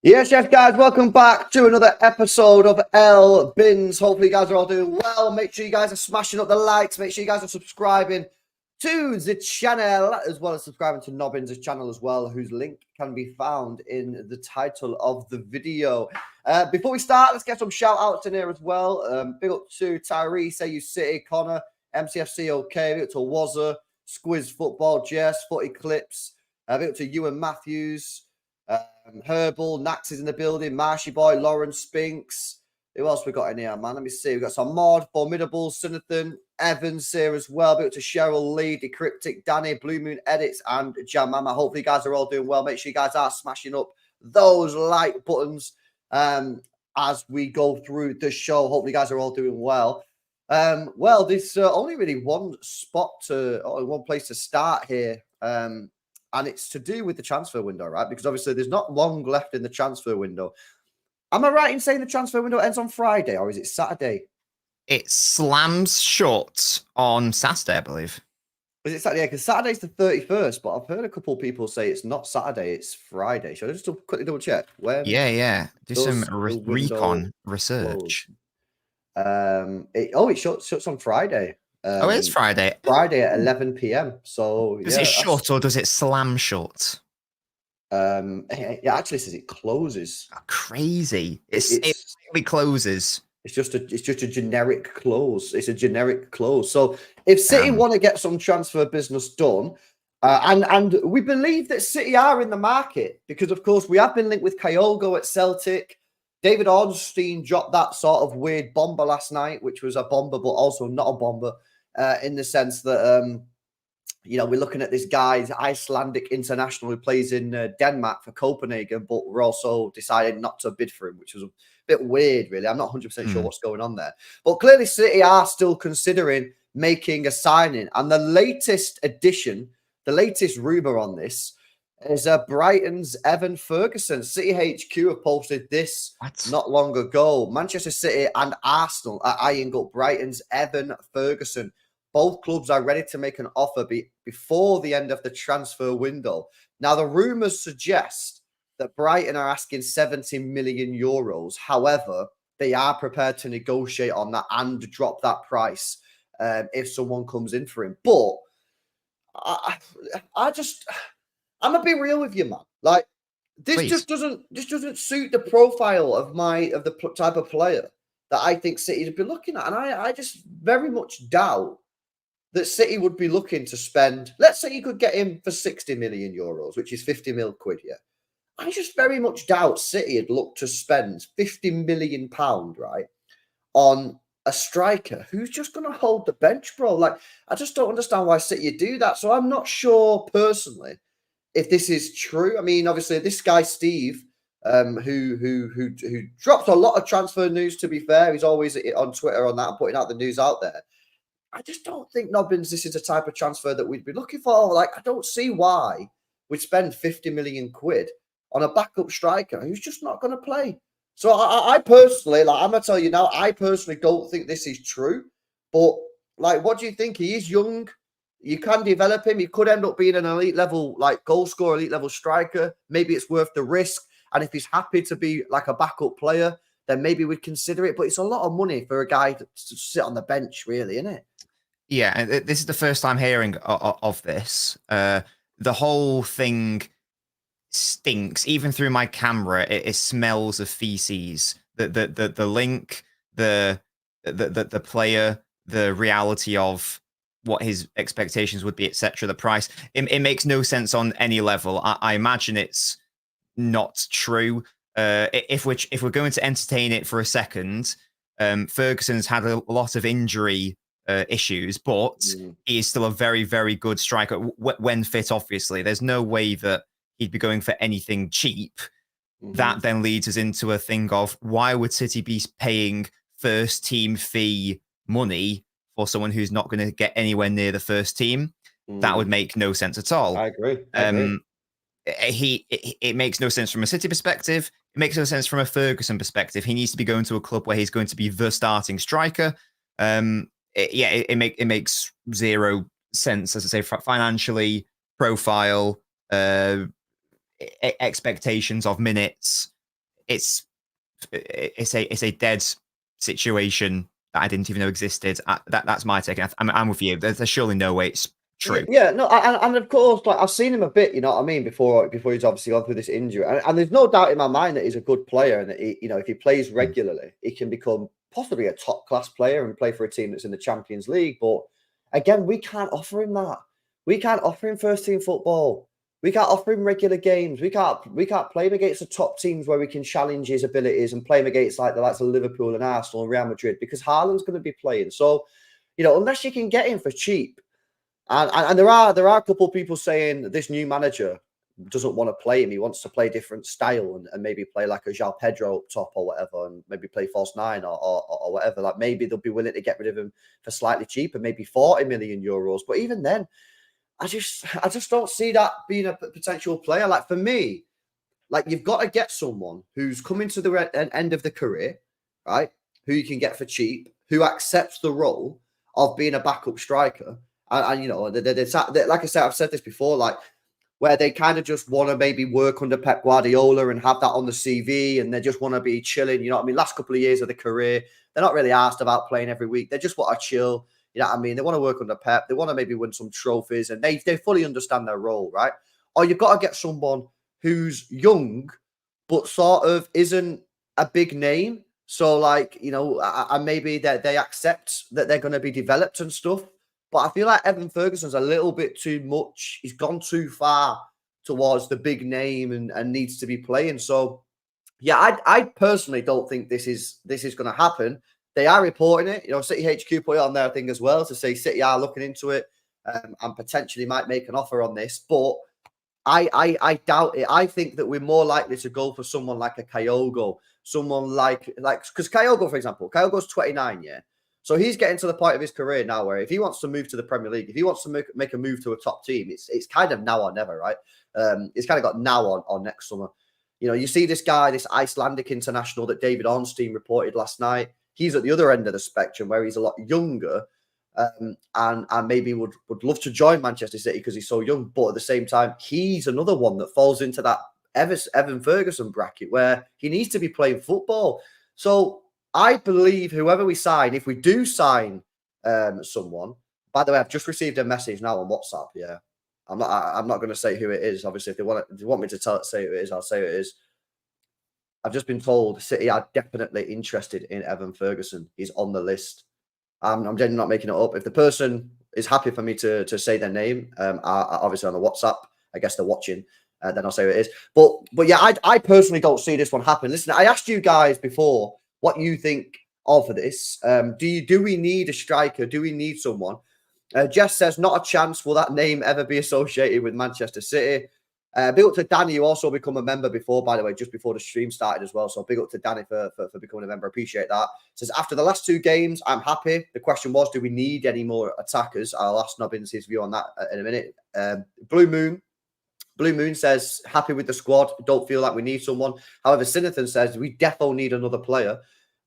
Yes, guys, welcome back to another episode of L Bins. Hopefully, you guys are all doing well. Make sure you guys are smashing up the likes. Make sure you guys are subscribing to the channel, as well as subscribing to Nobbins' channel as well, whose link can be found in the title of the video. Before we start, let's get some shout outs in here as well. Big up to Tyree, Say You City, Connor, MCFC OK, big up to Wazza, Squiz Football, Jess, Footy Clips, big up to Ewan Matthews. Herbal, Nax is in the building, Marshy Boy, Lauren Spinks. Who else we got in here, man? Let me see. We've got some Mod, Formidable, Sinathan, Evans here as well. Bit to Cheryl Lee, Decryptic, Danny, Blue Moon Edits, and Jamama. Hopefully, you guys are all doing well. Make sure you guys are smashing up those like buttons as we go through the show. Hopefully, you guys are all doing well. Well, there's only really one place to start here. And it's to do with the transfer window, right? Because obviously there's not long left in the transfer window. Am I right in saying the transfer window ends on Friday, or is it Saturday? It slams shut on Saturday, I believe. Is it Saturday? Because Saturday's the 31st, but I've heard a couple of people say it's not Saturday, it's Friday. Should I just quickly double check? When? Yeah. Do some recon research. It shuts on Friday. It is Friday. Friday at 11 p.m. So does it shut or does it slam shut? It actually says it closes. Oh, crazy! It really closes. It's just a generic close. It's a generic close. So if City want to get some transfer business done, and we believe that City are in the market because, of course, we have been linked with Kyogo at Celtic. David Ornstein dropped that sort of weird bomber last night, which was a bomber, but also not a bomber, in the sense that, we're looking at this guy's Icelandic international who plays in Denmark for Copenhagen, but we're also deciding not to bid for him, which was a bit weird, really. I'm not 100% sure what's going on there. But clearly City are still considering making a signing. And the latest addition, the latest rumour on this, is Brighton's Evan Ferguson. City HQ have posted this not long ago. Manchester City and Arsenal are eyeing up Brighton's Evan Ferguson. Both clubs are ready to make an offer before the end of the transfer window. Now, the rumours suggest that Brighton are asking 70 million euros. However, they are prepared to negotiate on that and drop that price if someone comes in for him. But I'm gonna be real with you, man. Like this doesn't suit the profile of the type of player that I think City would be looking at, and I just very much doubt that City would be looking to spend. Let's say you could get him for 60 million euros, which is 50 mil quid. Yeah, I just very much doubt City had looked to spend 50 million pound on a striker who's just going to hold the bench, bro. Like I just don't understand why City would do that. So I'm not sure personally if this is true. I mean, obviously, this guy Steve, who drops a lot of transfer news. To be fair, he's always on Twitter on that and putting out the news out there. I just don't think Nobbins, this is the type of transfer that we'd be looking for. Like, I don't see why we'd spend 50 million quid on a backup striker who's just not going to play. So I personally, like, I'm gonna tell you now, I personally don't think this is true. But like, what do you think? He is young. You can develop him. He could end up being an elite level, like goal scorer, elite level striker. Maybe it's worth the risk. And if he's happy to be like a backup player, then maybe we'd consider it. But it's a lot of money for a guy to sit on the bench, really, isn't it? Yeah, and this is the first time hearing of this. The whole thing stinks. Even through my camera, it smells of feces. The link, the player, the reality of what his expectations would be, etc. The price, it makes no sense on any level. I imagine it's not true. If we're going to entertain it for a second, Ferguson's had a lot of injury issues, but he is still a very, very good striker when fit. Obviously, there's no way that he'd be going for anything cheap. That then leads us into a thing of why would City be paying first team fee money for someone who's not going to get anywhere near the first team? That would make no sense at all. I agree. It makes no sense from a City perspective. It makes no sense from a Ferguson perspective. He needs to be going to a club where he's going to be the starting striker. It makes zero sense, as I say, financially, profile, expectations of minutes. it's a dead situation that I didn't even know existed. That's my take. I'm with you. There's surely no way it's true. Yeah, no, and of course, like I've seen him a bit, you know what I mean, before he's obviously gone through this injury, and there's no doubt in my mind that he's a good player, and that he, you know, if he plays regularly, he can become possibly a top class player and play for a team that's in the Champions League. But again, we can't offer him that. We can't offer him first team football. We can't offer him regular games. We can't play him against the top teams where we can challenge his abilities and play him against like the likes of Liverpool and Arsenal and Real Madrid, because Haaland's going to be playing. So, you know, unless you can get him for cheap. And there are a couple of people saying that this new manager doesn't want to play him. He wants to play different style and maybe play like a João Pedro up top or whatever, and maybe play false nine or whatever. Like maybe they'll be willing to get rid of him for slightly cheaper, maybe 40 million euros. But even then, I just don't see that being a potential player. Like for me, like you've got to get someone who's coming to the end of the career, right? Who you can get for cheap, who accepts the role of being a backup striker. And you know, like I said, I've said this before, like where they kind of just want to maybe work under Pep Guardiola and have that on the CV, and they just want to be chilling. You know what I mean? Last couple of years of the career, they're not really asked about playing every week. They just want to chill. You know what I mean? They want to work under Pep. They want to maybe win some trophies, and they fully understand their role, right? Or you've got to get someone who's young, but sort of isn't a big name. So like, you know, and maybe that they accept that they're going to be developed and stuff. But I feel like Evan Ferguson's a little bit too much. He's gone too far towards the big name and needs to be playing. So, yeah, I personally don't think this is going to happen. They are reporting it. You know, City HQ put it on their thing as well to say City are looking into it and potentially might make an offer on this. But I doubt it. I think that we're more likely to go for someone like a Kyogo, someone like because Kyogo, for example, Kyogo's 29, yeah. So he's getting to the point of his career now where if he wants to move to the Premier League, if he wants to make a move to a top team, it's kind of now or never, right? It's kind of got now or next summer. You know, you see this guy, this Icelandic international that David Ornstein reported last night. He's at the other end of the spectrum where he's a lot younger and maybe would love to join Manchester City because he's so young. But at the same time, he's another one that falls into that Evan Ferguson bracket where he needs to be playing football. So I believe whoever we sign, if we do sign someone, by the way, I've just received a message now on WhatsApp. Yeah, I'm not going to say who it is. Obviously, if they want me to say who it is, I'll say who it is. I've just been told City are definitely interested in Evan Ferguson. He's on the list. I'm genuinely not making it up. If the person is happy for me to say their name, obviously on the WhatsApp, I guess they're watching. Then I'll say who it is. But yeah, I personally don't see this one happen. Listen, I asked you guys before what you think of this. Do we need a striker? Do we need someone? Jess says, not a chance. Will that name ever be associated with Manchester City? Big up to Danny, who also become a member before, by the way, just before the stream started as well. So big up to Danny for becoming a member. Appreciate that. Says, after the last 2 games, I'm happy. The question was, do we need any more attackers? I'll ask Nobbins his view on that in a minute. Blue Moon says, happy with the squad. Don't feel like we need someone. However, Sinathan says, we defo need another player.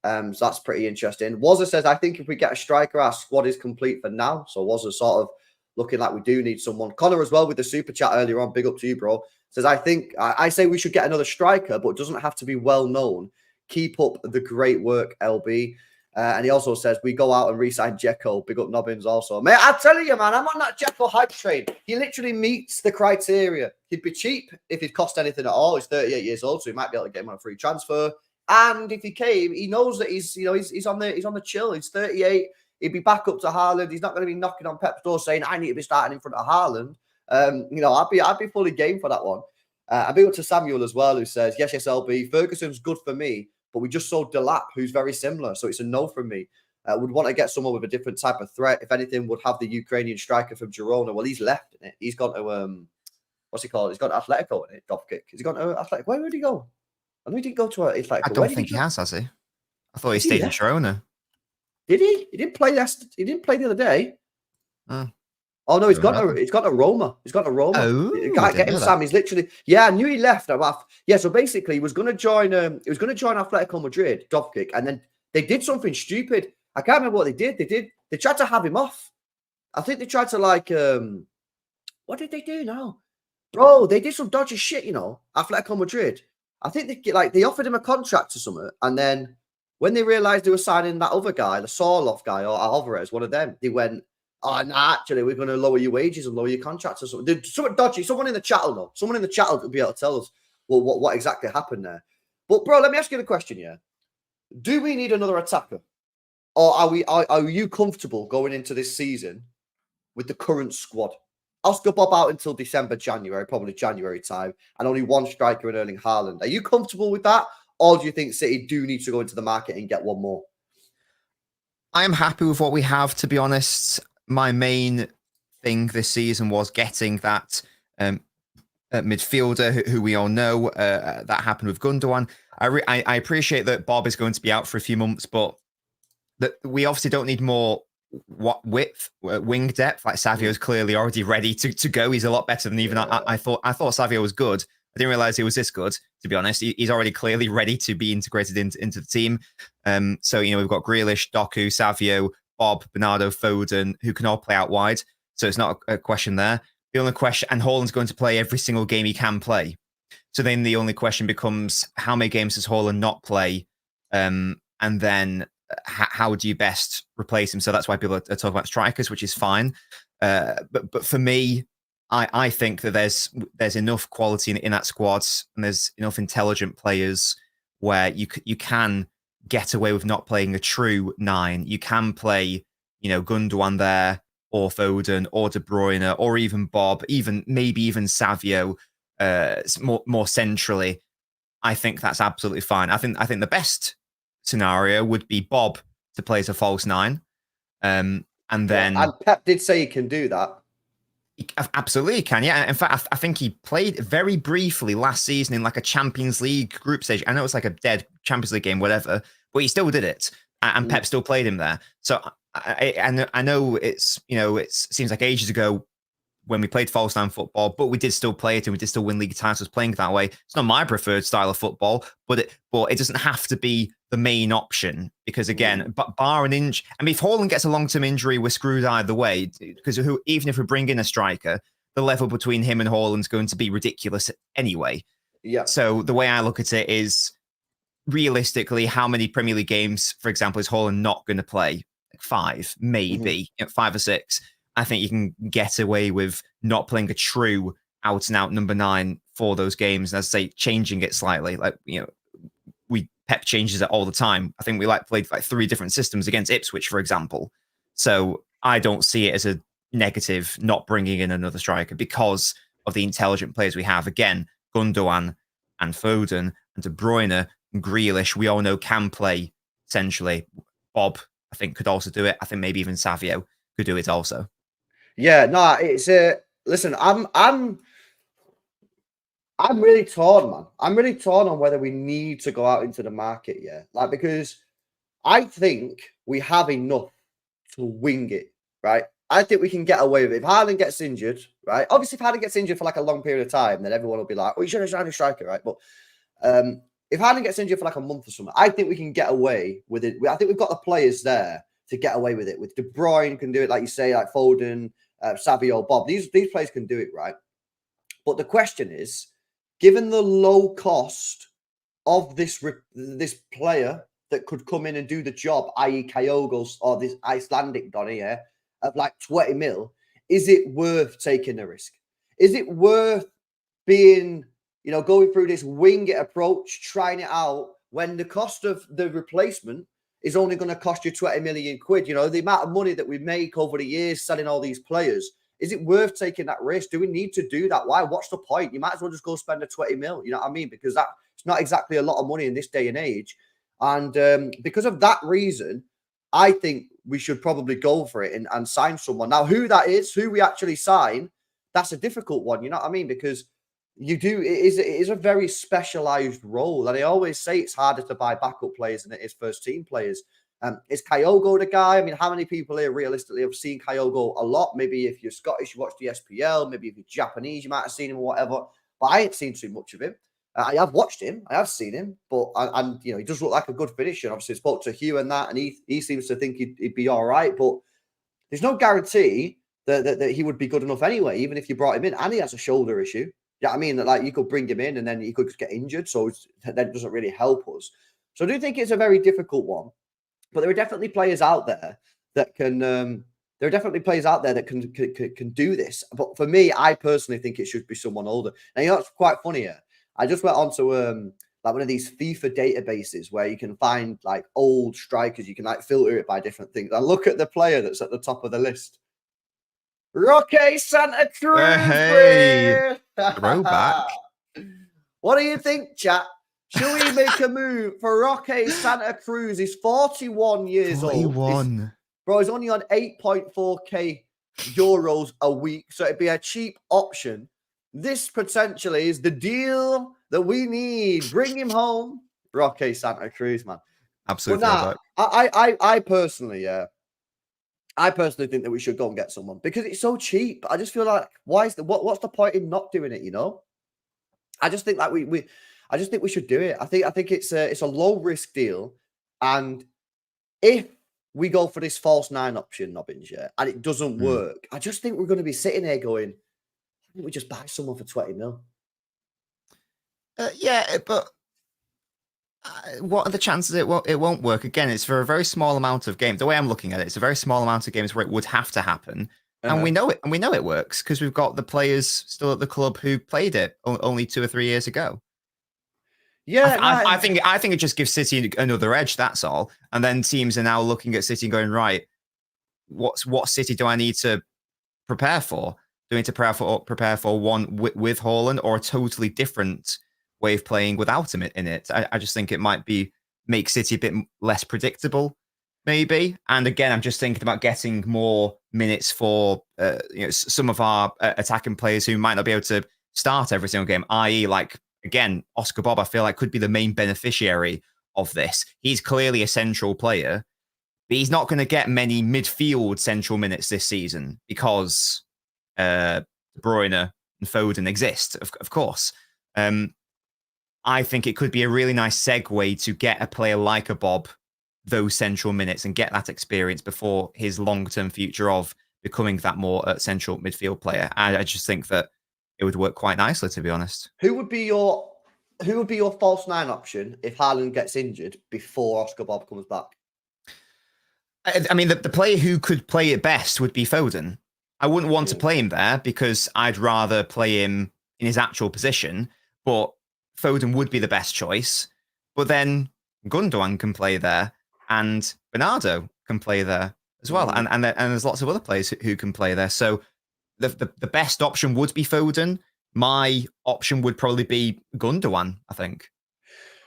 So that's pretty interesting. Wazza says, I think if we get a striker, our squad is complete for now. So Wazza sort of looking like we do need someone. Connor as well with the super chat earlier on. Big up to you, bro. Says, I say we should get another striker, but it doesn't have to be well known. Keep up the great work, LB. And he also says, we go out and re-sign Dzeko. Big up Nobbins also. Mate, I tell you, man, I'm on that Dzeko hype train. He literally meets the criteria. He'd be cheap if he'd cost anything at all. He's 38 years old, so he might be able to get him on a free transfer. And if he came, he knows that he's on the chill. He's 38. He'd be back up to Haaland. He's not going to be knocking on Pep's door saying, I need to be starting in front of Haaland. I'd be fully game for that one. I'd be up to Samuel as well, who says, yes, LB. Ferguson's good for me, but we just sold Delap, who's very similar. So it's a no from me. Would want to get someone with a different type of threat. If anything, would have the Ukrainian striker from Girona. Well, he's left in it. He's gone to, what's he called? He's gone to Atletico in it, Dovkick. Has he gone to Atletico? Where would he go? I know he didn't go to Atletico. I don't think he has he? I thought he stayed in Girona. Did he? He didn't play He didn't play the other day. Oh no, he's got to Roma. He's got to Roma. Oh, get him, Sam. He's literally. Yeah, I knew he left. Yeah, so basically, he was going to join. He was going to join Atletico Madrid, Dovkick, and then they did something stupid. I can't remember what they did. They tried to have him off. I think they tried to what did they do now? Bro, they did some dodgy shit, Atletico Madrid. I think they offered him a contract or something, and then when they realised they were signing that other guy, the Sorloth guy or Alvarez, one of them, they went, "Oh, nah, actually, we're going to lower your wages and lower your contracts or something." There's something dodgy. Someone in the chat will know. Someone in the chat will be able to tell us what exactly happened there. But bro, let me ask you the question here: do we need another attacker, or are you comfortable going into this season with the current squad? Oscar Bob out until December, January, probably January time, and only one striker in Erling Haaland. Are you comfortable with that? Or do you think City do need to go into the market and get one more? I am happy with what we have, to be honest. My main thing this season was getting that midfielder who we all know. That happened with Gundogan. I appreciate that Bob is going to be out for a few months, but that we obviously don't need more wing depth. Like Savio's clearly already ready to go. He's a lot better than even I thought. I thought Savio was good. I didn't realize he was this good, to be honest. He's already clearly ready to be integrated into the team. So, we've got Grealish, Doku, Savio, Bob, Bernardo, Foden, who can all play out wide. So it's not a question there. The only question, and Haaland's going to play every single game he can play. So then the only question becomes, how many games does Haaland not play? And then how do you best replace him? So that's why people are talking about strikers, which is fine. But for me, I think that there's enough quality in that squad, and there's enough intelligent players where you can get away with not playing a true 9. You can play, Gundogan there, or Foden, or De Bruyne, or even Bob, maybe even Savio, more centrally. I think that's absolutely fine. I think the best scenario would be Bob to play as a false 9, and then and Pep did say he can do that. He absolutely can, yeah. In fact, I think he played very briefly last season in like a Champions League group stage. I know it's like a dead Champions League game, whatever, but he still did it, and Pep still played him there. So I know it seems like ages ago when we played false 9 football, but we did still play it, and we did still win league titles playing that way. It's not my preferred style of football, but it doesn't have to be the main option, because again, bar an injury. I mean, if Haaland gets a long-term injury, we're screwed either way, because even if we bring in a striker, the level between him and Haaland's going to be ridiculous anyway. Yeah. So the way I look at it is, realistically, how many Premier League games, for example, is Haaland not going to play? Like 5, maybe 5 or 6. I think you can get away with not playing a true out-and-out number 9 for those games. And as I say, changing it slightly. Like, Pep changes it all the time. I think we played 3 different systems against Ipswich, for example. So I don't see it as a negative not bringing in another striker because of the intelligent players we have. Again, Gundogan and Foden and De Bruyne and Grealish, we all know can play centrally. Bob, I think, could also do it. I think maybe even Savio could do it also. Yeah, no, it's listen, I'm really torn, man. I'm really torn on whether we need to go out into the market, because I think we have enough to wing it, right? I think we can get away with it. If Haaland gets injured, right? Obviously, if Haaland gets injured for a long period of time, then everyone will be like, "Oh, you should have signed a striker," right? But if Haaland gets injured for a month or something, I think we can get away with it. I think we've got the players there to get away with it. With De Bruyne can do it, like you say, like Foden, Savio, Bob. These players can do it, right? But the question is, given the low cost of this player that could come in and do the job, i.e. Kyogos or this Icelandic Donny here, of 20 mil, is it worth taking the risk? Is it worth being, going through this wing it approach, trying it out, when the cost of the replacement is only going to cost you 20 million quid? The amount of money that we make over the years selling all these players, is it worth taking that risk? Do we need to do that? Why? What's the point? You might as well just go spend a 20 mil. You know what I mean? Because it's not exactly a lot of money in this day and age. And because of that reason, I think we should probably go for it and sign someone. Now, who that is, who we actually sign, that's a difficult one. You know what I mean? Because it is a very specialized role. And I always say it's harder to buy backup players than it is first team players. Is Kyogo the guy? I mean, how many people here realistically have seen Kyogo a lot? Maybe if you're Scottish, you watch the SPL. Maybe if you're Japanese, you might have seen him or whatever. But I ain't seen too much of him. I have watched him. I have seen him. But, he does look like a good finisher. Obviously, I spoke to Hugh and that, and he seems to think he'd be all right. But there's no guarantee that he would be good enough anyway, even if you brought him in. And he has a shoulder issue. Yeah, I mean, like you could bring him in and then he could just get injured, so that doesn't really help us. So I do think it's a very difficult one, but there are definitely players out there that can. There are definitely players out there that can do this. But for me, I personally think it should be someone older. And you know, it's quite funny here. I just went onto like one of these FIFA databases where you can find like old strikers. You can like filter it by different things. And look at the player that's at the top of the list. Roque Santa Cruz. Hey, throwback. What do you think, chat? Should we make a move for Roque Santa Cruz? He's 41 years old. Bro, he's only on 8.4k euros a week, so it'd be a cheap option. This potentially is the deal that we need. Bring him home. Roque Santa Cruz, man. Absolutely. But I personally, I personally think that we should go and get someone because it's so cheap. I just feel like, what's the point in not doing it? You know, I just think like I just think we should do it. I think it's a low risk deal, and if we go for this false 9 option, Nobbins, yeah, and it doesn't work, I just think we're going to be sitting there going, why don't we just buy someone for 20 mil? Yeah, but what are the chances it won't work? Again, it's for a very small amount of games. The way I'm looking at it, it's a very small amount of games where it would have to happen. And we know it, and we know it works because we've got the players still at the club who played it only 2 or 3 years ago. Yeah, I think it just gives City another edge. That's all. And then teams are now looking at City and going, right, what City do I need to prepare for? Do I need to prepare for one with Haaland or a totally different way of playing without him in it? I just think it might make City a bit less predictable, maybe. And again, I'm just thinking about getting more minutes for some of our attacking players who might not be able to start every single game, i.e. like, again, Oscar Bob, I feel like could be the main beneficiary of this. He's clearly a central player, but he's not going to get many midfield central minutes this season because De Bruyne and Foden exist, of course. I think it could be a really nice segue to get a player like a Bob those central minutes and get that experience before his long-term future of becoming that more central midfield player. I just think that it would work quite nicely, to be honest. Who would be your false 9 option if Haaland gets injured before Oscar Bob comes back? I mean, the player who could play it best would be Foden. I wouldn't want to play him there because I'd rather play him in his actual position, but Foden would be the best choice. But then Gundogan can play there and Bernardo can play there as well. And there's lots of other players who can play there. So the best option would be Foden. My option would probably be Gundogan, I think.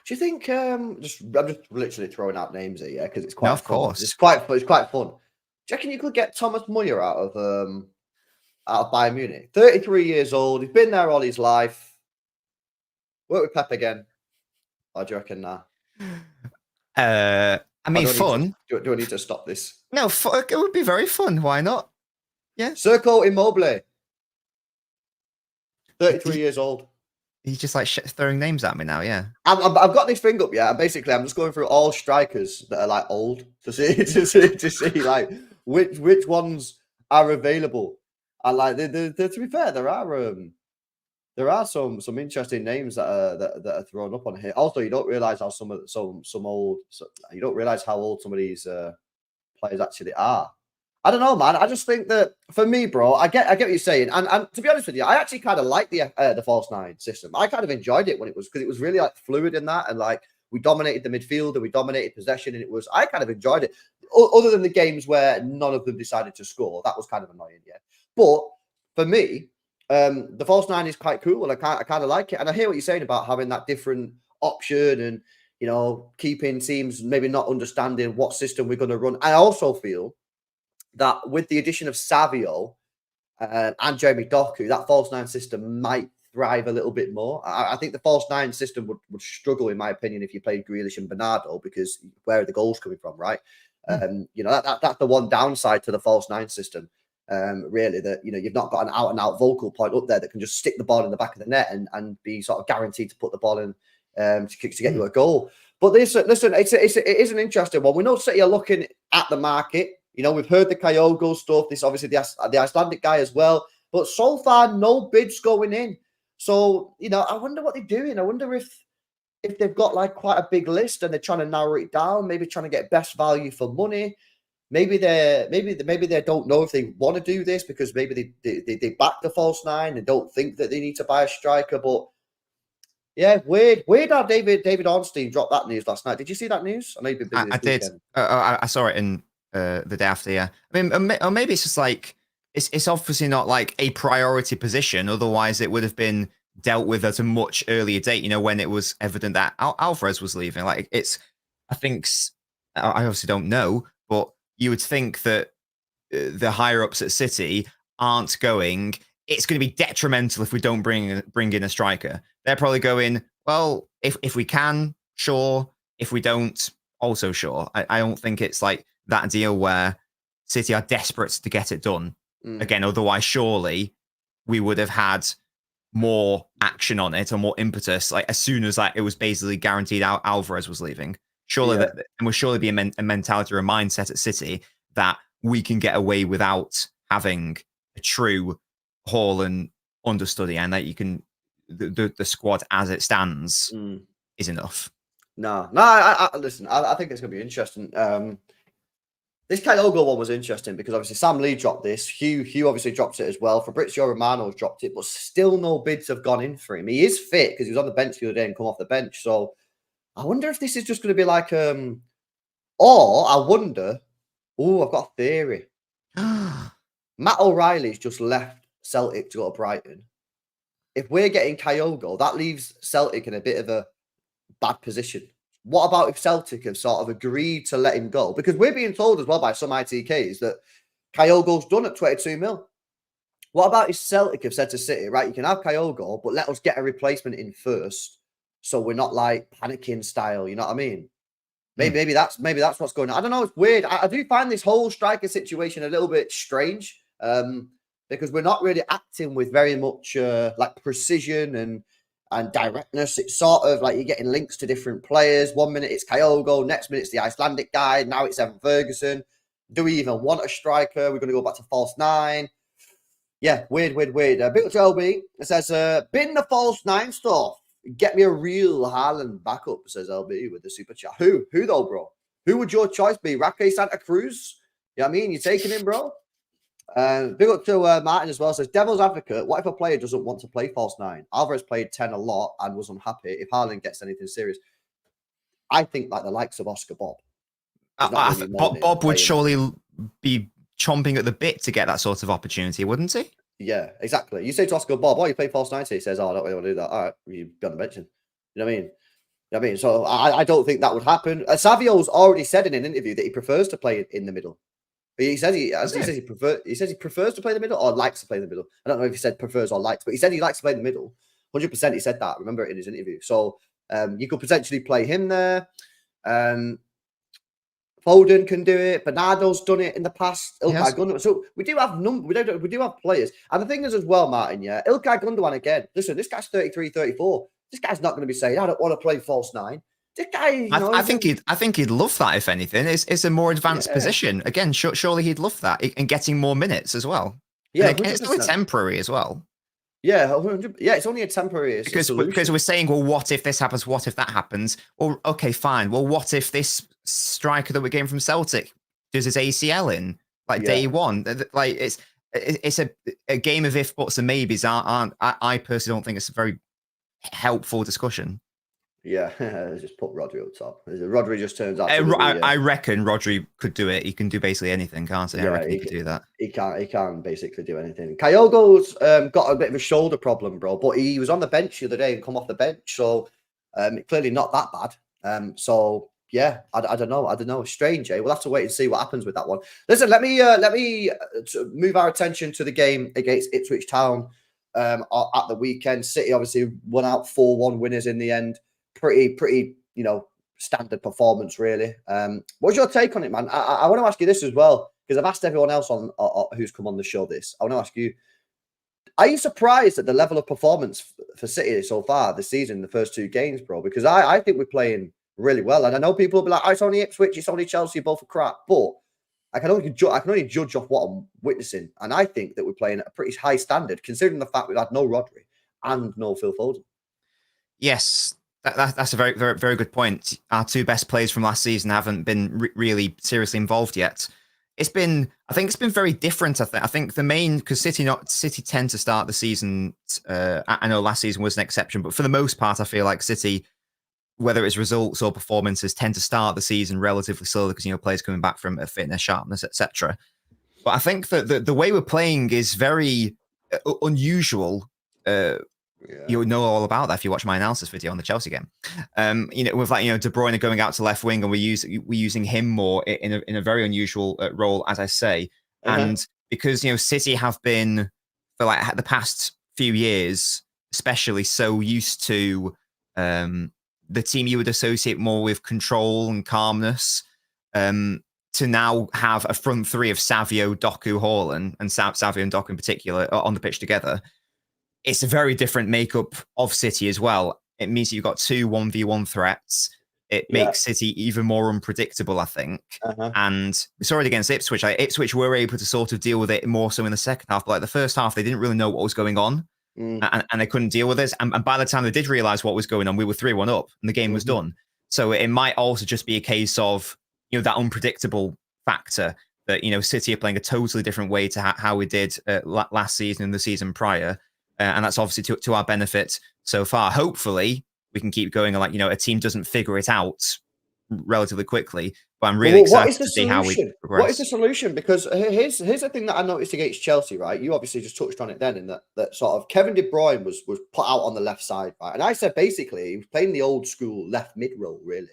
Do you think? I'm just literally throwing out names here, yeah, because it's quite. No, of course, it's quite fun. Do you reckon you could get Thomas Muller out of Bayern Munich? 33 years old. He's been there all his life. Work with Pep again. What do you reckon now? I mean, fun. Do I need to stop this? No, it would be very fun. Why not? Yeah. Circo Immobile. 33 years old. He's just like throwing names at me now, yeah. I've got this thing up, yeah. Basically, I'm just going through all strikers that are like old to see like which ones are available. And like, to be fair, there are some interesting names that are thrown up on here. Also, you don't realize how you don't realize how old some of these players actually are. I don't know, man. I just think that for me, bro, I get what you're saying, and to be honest with you, I actually kind of like the false 9 system. I kind of enjoyed it when it was because it was really like fluid in that, and like we dominated the midfield and we dominated possession, and I kind of enjoyed it. Other than the games where none of them decided to score, that was kind of annoying, yeah. But for me, the false 9 is quite cool, and I kind of like it. And I hear what you're saying about having that different option, and keeping teams maybe not understanding what system we're going to run. I also feel that with the addition of Savio and Jeremy Doku, that false 9 system might thrive a little bit more. I think the false 9 system would struggle, in my opinion, if you played Grealish and Bernardo, because where are the goals coming from, right? That's the one downside to the false 9 system, really, that, you've not got an out-and-out vocal point up there that can just stick the ball in the back of the net and be sort of guaranteed to put the ball in to get you a goal. But listen, it is an interesting one. We know City are looking at the market. We've heard the Kyogo stuff. This obviously the Icelandic guy as well. But so far, no bids going in. So, I wonder what they're doing. I wonder if they've got like quite a big list and they're trying to narrow it down, maybe trying to get best value for money. Maybe they don't know if they want to do this because maybe they back the false nine and don't think that they need to buy a striker. But yeah, weird how David Ornstein dropped that news last night. Did you see that news? I know you've been busy this weekend. I saw it in the day after. Yeah, I mean, or maybe it's just like it's obviously not like a priority position. Otherwise, it would have been dealt with at a much earlier date. When it was evident that Alvarez was leaving. Like I think I obviously don't know, but you would think that the higher ups at City aren't going. It's going to be detrimental if we don't bring in a striker. They're probably going, well, if we can, sure. If we don't, also sure. I don't think it's like that deal where City are desperate to get it done. Again, otherwise, surely we would have had more action on it or more impetus, like as soon as it was basically guaranteed Alvarez was leaving. Surely that and will surely be a mentality or a mindset at City that we can get away without having a true Haaland understudy, and that you can the squad as it stands is enough. No, I listen. I think it's going to be interesting. This Kyogo one was interesting because obviously Sam Lee dropped this. Hugh obviously dropped it as well. Fabrizio Romano's dropped it, but still no bids have gone in for him. He is fit because he was on the bench the other day and come off the bench. So I wonder if this is just going to be like or I wonder. Oh, I've got a theory. Matt O'Reilly's just left Celtic to go to Brighton. If we're getting Kyogo, that leaves Celtic in a bit of a bad position. What about if Celtic have sort of agreed to let him go? Because we're being told as well by some ITKs that Kyogo's done at 22 mil. What about if Celtic have said to City, right, you can have Kyogo, but let us get a replacement in first, so we're not like panicking style, you know what I mean? Maybe that's what's going on. I don't know. It's weird. I do find this whole striker situation a little bit strange because we're not really acting with very much like precision and directness. It's sort of like you're getting links to different players. 1 minute it's Kyogo, next minute it's the Icelandic guy. Now it's Evan Ferguson. Do we even want a striker? We're going to go back to false nine. Yeah, weird. Big LB says, bin the false nine stuff. Get me a real Haaland backup, says LB with the super chat. Who though, bro? Who would your choice be? Raque Santa Cruz? You know what I mean? You're taking him, bro? Big up to Martin as well. Says, devil's advocate, what if a player doesn't want to play false nine? Alvarez played 10 a lot and was unhappy. If Haaland gets anything serious, I think like the likes of Oscar Bob. Bob would surely be chomping at the bit to get that sort of opportunity, wouldn't he? Yeah, exactly. You say to Oscar Bob, you play false nine? He says, I don't really want to do that. All right, you've got to mention. You know what I mean? So I don't think that would happen. Savio's already said in an interview that he prefers to play in the middle. He says he prefers to play in the middle or likes to play in the middle. I don't know if he said prefers or likes, but he said he likes to play in the middle. 100% he said that. Remember it in his interview. So you could potentially play him there. Foden can do it. Bernardo's done it in the past. Ilkay Gundogan. So we do have we do have players. And the thing is as well, Martin, Ilkay Gundogan again. Listen, this guy's 33, 34. This guy's not going to be saying, I don't want to play false nine. This guy, I think he'd love that. If anything, it's a more advanced position. Again, surely he'd love that and getting more minutes as well. Yeah, it's only temporary as well. Yeah, 100%. Yeah, it's only a temporary because we're saying, well, what if this happens? What if that happens? Or okay, fine. Well, what if this striker that we're getting from Celtic does his ACL in day one? Like it's a game of if buts and maybes. I personally don't think it's a very helpful discussion. Yeah, just put Rodri up top. Rodri just turns out. I reckon Rodri could do it. He can do basically anything, can't he? I reckon he could do that. He can basically do anything. Kyogo's got a bit of a shoulder problem, bro, but he was on the bench the other day and come off the bench, so clearly not that bad. So yeah, I don't know. Strange, eh? We'll have to wait and see what happens with that one. Listen, let me move our attention to the game against Ipswich Town at the weekend. City obviously won out 4-1 winners in the end. Pretty, standard performance, really. What's your take on it, man? I want to ask you this as well, because I've asked everyone else on who's come on the show this. I want to ask you, are you surprised at the level of performance for City so far this season, the first two games, bro? Because I think we're playing really well. And I know people will be like, it's only Ipswich, it's only Chelsea, both are crap. But I can only judge off what I'm witnessing. And I think that we're playing at a pretty high standard, considering the fact we've had no Rodri and no Phil Foden. Yes, that's a very, very, very good point. Our two best players from last season haven't been really seriously involved yet. I think it's been very different. I think the main, because City tend to start the season. I know last season was an exception, but for the most part, I feel like City, whether it's results or performances, tend to start the season relatively slowly because players coming back from fitness, sharpness, etc. But I think that the way we're playing is very unusual. You'll know all about that if you watch my analysis video on the Chelsea game. With De Bruyne going out to left wing, and we're using him more in a very unusual role, as I say. And because City have been for like the past few years, especially so used to the team you would associate more with control and calmness, to now have a front three of Savio, Doku, Haaland, and Savio and Doku in particular on the pitch together. It's a very different makeup of City as well. It means you've got two 1v1 threats. It makes City even more unpredictable, I think. And we saw it against Ipswich. Ipswich were able to sort of deal with it more so in the second half. But like the first half, they didn't really know what was going on. And they couldn't deal with it. And by the time they did realize what was going on, we were 3-1 up and the game was done. So it might also just be a case of, that unpredictable factor that, City are playing a totally different way to how we did last season and the season prior. And that's obviously to our benefit so far. Hopefully, we can keep going. And a team doesn't figure it out relatively quickly. But I'm really excited to see how we progress. What is the solution? Because here's the thing that I noticed against Chelsea, right? You obviously just touched on it then, in that sort of Kevin De Bruyne was put out on the left side, right? And I said basically he was playing the old school left mid role, really,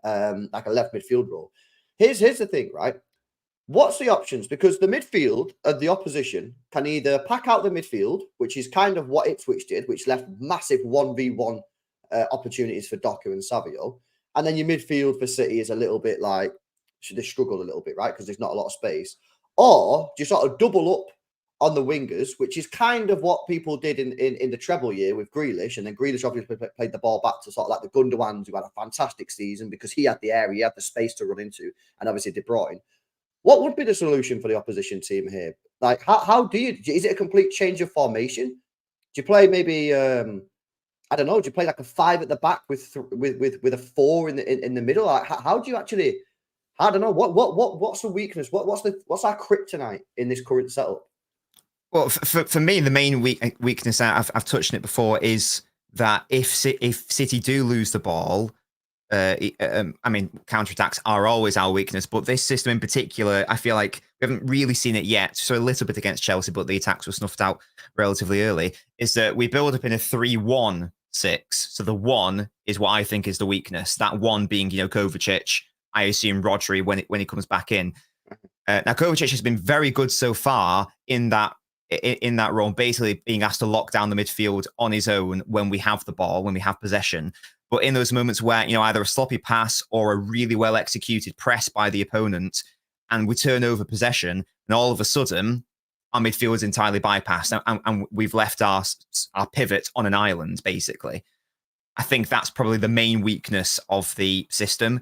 like a left midfield role. Here's the thing, right? What's the options? Because the midfield of the opposition can either pack out the midfield, which is kind of what Ipswich did, which left massive 1v1 opportunities for Doku and Savio. And then your midfield for City is a little bit like, they struggle a little bit, right? Because there's not a lot of space. Or do you sort of double up on the wingers, which is kind of what people did in the treble year with Grealish. And then Grealish obviously played the ball back to sort of like the Gundawans, who had a fantastic season because he had the area, he had the space to run into, and obviously De Bruyne. What would be the solution for the opposition team here? Like, how do you? Is it a complete change of formation? Do you play maybe I don't know? Do you play like a 5 at the back with a 4 in the middle? Like, how do you actually? I don't know. What's the weakness? What's our kryptonite in this current setup? Well, for me, the main weakness I've touched on it before is that if City do lose the ball. Counterattacks are always our weakness, but this system in particular, I feel like we haven't really seen it yet. So a little bit against Chelsea, but the attacks were snuffed out relatively early. Is that we build up in a 3-1-6. So the 1 is what I think is the weakness. That 1 being, Kovacic. I assume Rodri when he comes back in. Now Kovacic has been very good so far in that role, basically being asked to lock down the midfield on his own when we have the ball, when we have possession. But in those moments where, either a sloppy pass or a really well executed press by the opponent, and we turn over possession, and all of a sudden, our midfield is entirely bypassed, and we've left our pivot on an island, basically. I think that's probably the main weakness of the system.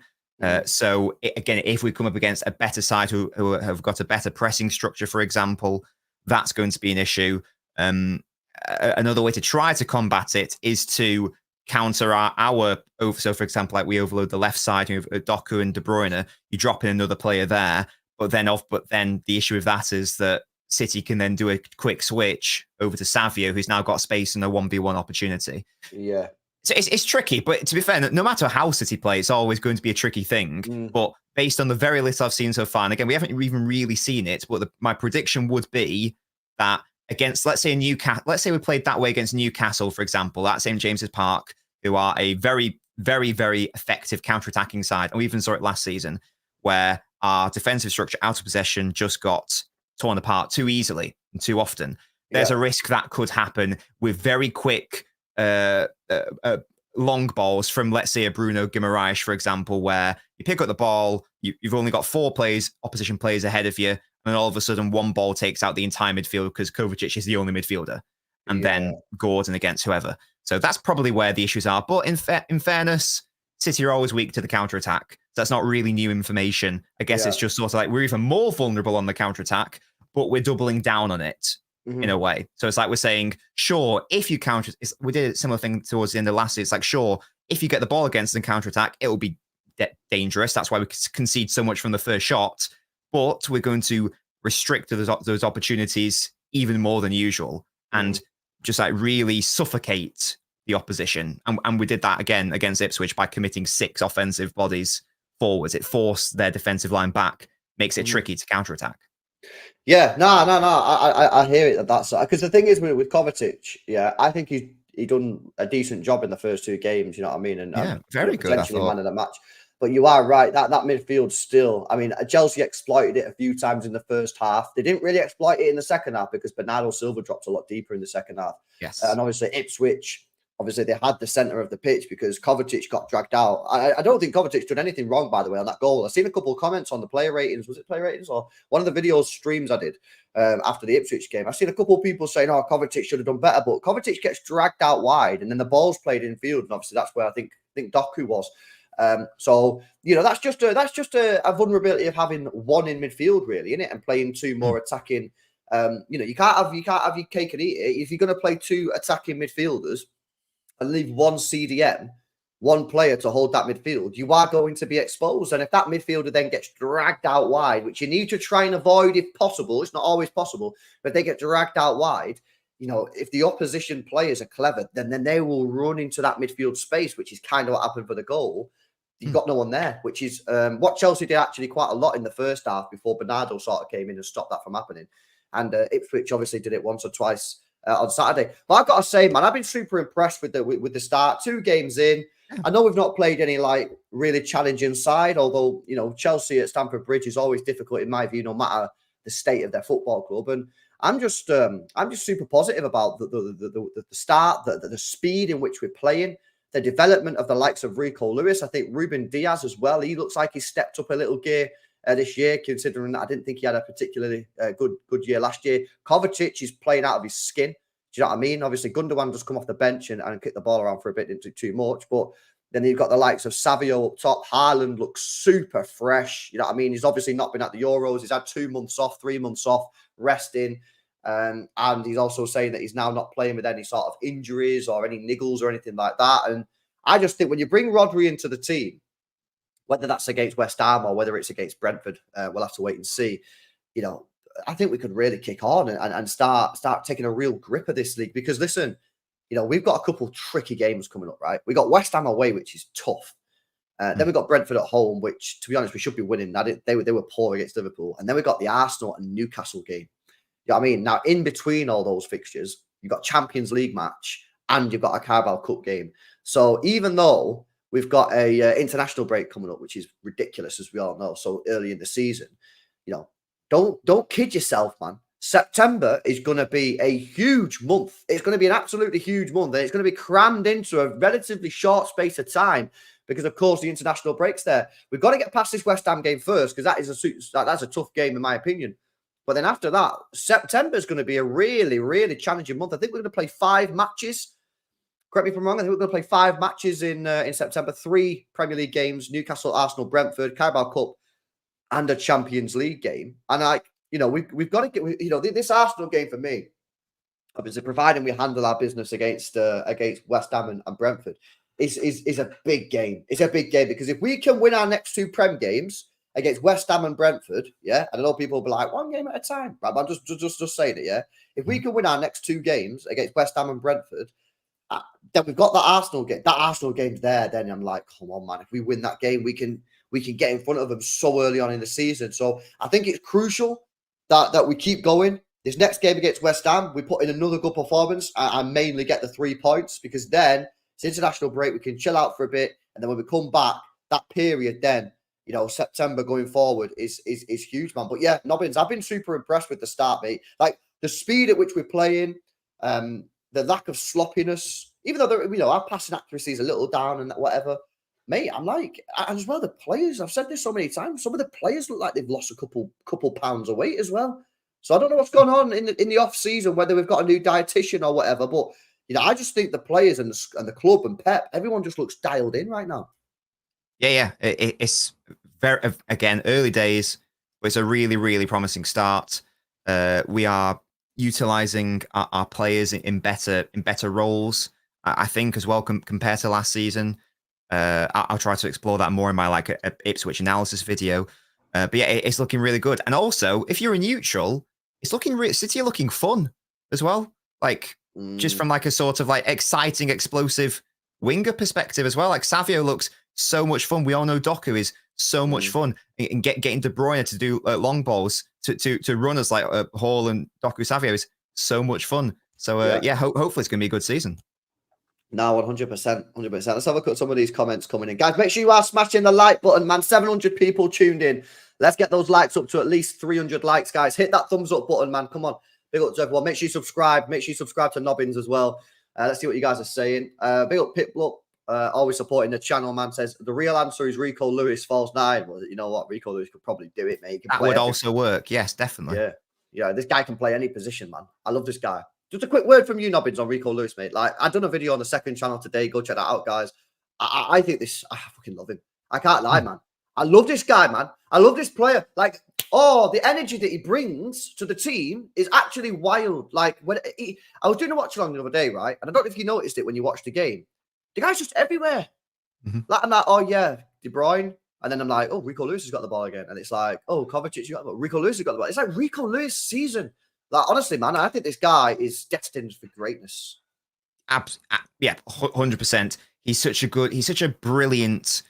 So, again, if we come up against a better side who have got a better pressing structure, for example, that's going to be an issue. Another way to try to combat it is to counter our over. So, for example, like we overload the left side, Doku and De Bruyne, you drop in another player there, but then the issue with that is that City can then do a quick switch over to Savio, who's now got space and a 1v1 opportunity. Yeah. So it's tricky, but to be fair, no matter how City play, it's always going to be a tricky thing. But based on the very little I've seen so far, and again, we haven't even really seen it, but my prediction would be that against, let's say we played that way against Newcastle, for example, at St. James's Park, who are a very, very, very effective counter-attacking side. And we even saw it last season, where our defensive structure out of possession just got torn apart too easily and too often. There's a risk that could happen with very quick long balls from, let's say, a Bruno Guimaraes, for example, where you pick up the ball, you've only got 4 opposition players ahead of you, and then all of a sudden one ball takes out the entire midfield because Kovacic is the only midfielder, and then Gordon against whoever. So that's probably where the issues are. But in fairness, City are always weak to the counter-attack. So that's not really new information. I guess it's just sort of like we're even more vulnerable on the counter-attack, but we're doubling down on it. in a way. So it's like we're saying, sure, if you counter, we did a similar thing towards the end of last year. It's like, sure, if you get the ball against and counter attack, it will be dangerous. That's why we concede so much from the first shot. But we're going to restrict those opportunities even more than usual, and just like really suffocate the opposition. And we did that again against Ipswich by committing 6 offensive bodies forwards. It forced their defensive line back, makes it tricky to counterattack. Yeah, no. I hear it. That's because the thing is with Kovacic, yeah, I think he done a decent job in the first 2 games. You know what I mean? And very good. Potentially man of the match. But you are right. That midfield still. I mean, Chelsea exploited it a few times in the first half. They didn't really exploit it in the second half because Bernardo Silva dropped a lot deeper in the second half. Yes, and obviously Ipswich. Obviously, they had the centre of the pitch because Kovacic got dragged out. I don't think Kovacic did anything wrong, by the way, on that goal. I've seen a couple of comments on the player ratings. Was it player ratings or one of the video streams I did after the Ipswich game? I've seen a couple of people saying, "Oh, Kovacic should have done better," but Kovacic gets dragged out wide, and then the ball's played in field, and obviously that's where I think Doku was. So that's just a vulnerability of having one in midfield, really, isn't it? And playing 2 more attacking. You can't have your cake and eat it if you're going to play 2 attacking midfielders and leave 1 CDM, 1 player to hold that midfield. You are going to be exposed, and if that midfielder then gets dragged out wide, which you need to try and avoid if possible, it's not always possible, but if they get dragged out wide. If the opposition players are clever, then they will run into that midfield space, which is kind of what happened for the goal. You've got no one there, which is what Chelsea did actually quite a lot in the first half before Bernardo sort of came in and stopped that from happening. And Ipswich obviously did it once or twice on Saturday. But I've got to say, man, I've been super impressed with the start. 2 games in. I know we've not played any like really challenging side, although Chelsea at Stamford Bridge is always difficult in my view, no matter the state of their football club. And I'm just super positive about the start, the speed in which we're playing, the development of the likes of Rico Lewis. I think Ruben Diaz as well. He looks like he's stepped up a little gear this year, considering that I didn't think he had a particularly good year last year. Kovacic is playing out of his skin. Do you know what I mean? Obviously, Gundogan just come off the bench and kick the ball around for a bit, didn't do too much. But then you've got the likes of Savio up top. Haaland looks super fresh. You know what I mean? He's obviously not been at the Euros. He's had 2 months off, 3 months off, resting. And he's also saying that he's now not playing with any sort of injuries or any niggles or anything like that. And I just think when you bring Rodri into the team, whether that's against West Ham or whether it's against Brentford, we'll have to wait and see. I think we could really kick on and start taking a real grip of this league. Because listen, we've got a couple tricky games coming up, right? We got West Ham away, which is tough. Then we got Brentford at home, which, to be honest, we should be winning. They were poor against Liverpool, and then we got the Arsenal and Newcastle game. You know what I mean? Now, in between all those fixtures, you've got Champions League match and you've got a Carabao Cup game. So even though we've got a international break coming up, which is ridiculous, as we all know, so early in the season, don't kid yourself, man. September is going to be a huge month. It's going to be an absolutely huge month. And it's going to be crammed into a relatively short space of time because, of course, the international break's there. We've got to get past this West Ham game first because that's a tough game, in my opinion. But then after that, September is going to be a really, really challenging month. I think we're going to play 5 matches. Correct me if I'm wrong. I think we're going to play 5 matches in September. 3 Premier League games: Newcastle, Arsenal, Brentford, Carabao Cup, and a Champions League game. And we've got to get this Arsenal game for me. Obviously, providing we handle our business against West Ham and Brentford, is a big game. It's a big game because if we can win our next 2 Prem games against West Ham and Brentford, yeah, and I know people will be like, 1 game at a time, right? I'm just saying it, yeah. If we can win our next 2 games against West Ham and Brentford, then we've got that Arsenal game. That Arsenal game's there. Then I'm like, come on, man. If we win that game, we can get in front of them so early on in the season. So I think it's crucial that we keep going. This next game against West Ham, we put in another good performance and mainly get the 3 points because then it's international break. We can chill out for a bit, and then when we come back, that period then, September going forward is huge, man. But yeah, Nobbins, I've been super impressed with the start, mate. Like the speed at which we're playing, the lack of sloppiness, even though our passing accuracy is a little down and whatever, mate. I'm like, and as well, the players. I've said this so many times. Some of the players look like they've lost a couple pounds of weight as well. So I don't know what's going on in the off season, whether we've got a new dietitian or whatever. But I just think the players and the club and Pep, everyone just looks dialed in right now. Yeah. It's very, again, early days, but it's a really, really promising start. We are utilizing our players in better roles. I think as well compared to last season. I'll try to explore that more in my like a Ipswich analysis video. But yeah, it's looking really good. And also, if you're a neutral, it's looking City are looking fun as well. Like just from like a sort of like exciting, explosive winger perspective as well. Like Savio looks so much fun. We all know Doku is so much fun, and getting De Bruyne to do long balls to runners like Hall and Doku Savio is so much fun. So yeah, hopefully it's gonna be a good season. No, 100%, 100%. Let's have a look at some of these comments coming in. Guys, make sure you are smashing the like button, man. 700 people tuned in. Let's get those likes up to at least 300 likes, guys. Hit that thumbs up button, man. Come on. Big up to everyone. Make sure you subscribe. Make sure you subscribe to Nobbins as well. Let's see what you guys are saying. Big up Pitblup. Always supporting the channel, man. Says, the real answer is Rico Lewis falls 9. Well, you know what? Rico Lewis could probably do it, mate. That would also work. Yes, definitely. Yeah, this guy can play any position, man. I love this guy. Just a quick word from you, Nobbins, on Rico Lewis, mate. Like, I've done a video on the second channel today. Go check that out, guys. I think this, I fucking love him. I can't lie, man. I love this guy, man. I love this player. Like, the energy that he brings to the team is actually wild. Like, I was doing a watch along the other day, right? And I don't know if you noticed it when you watched the game. The guy's just everywhere. Like, I'm like, oh, yeah, De Bruyne. And then I'm like, oh, Rico Lewis has got the ball again. And it's like, oh, Kovacic, you got the ball. Rico Lewis has got the ball. It's like Rico Lewis season. Like, honestly, man, I think this guy is destined for greatness. Yeah, 100%. He's such a brilliant,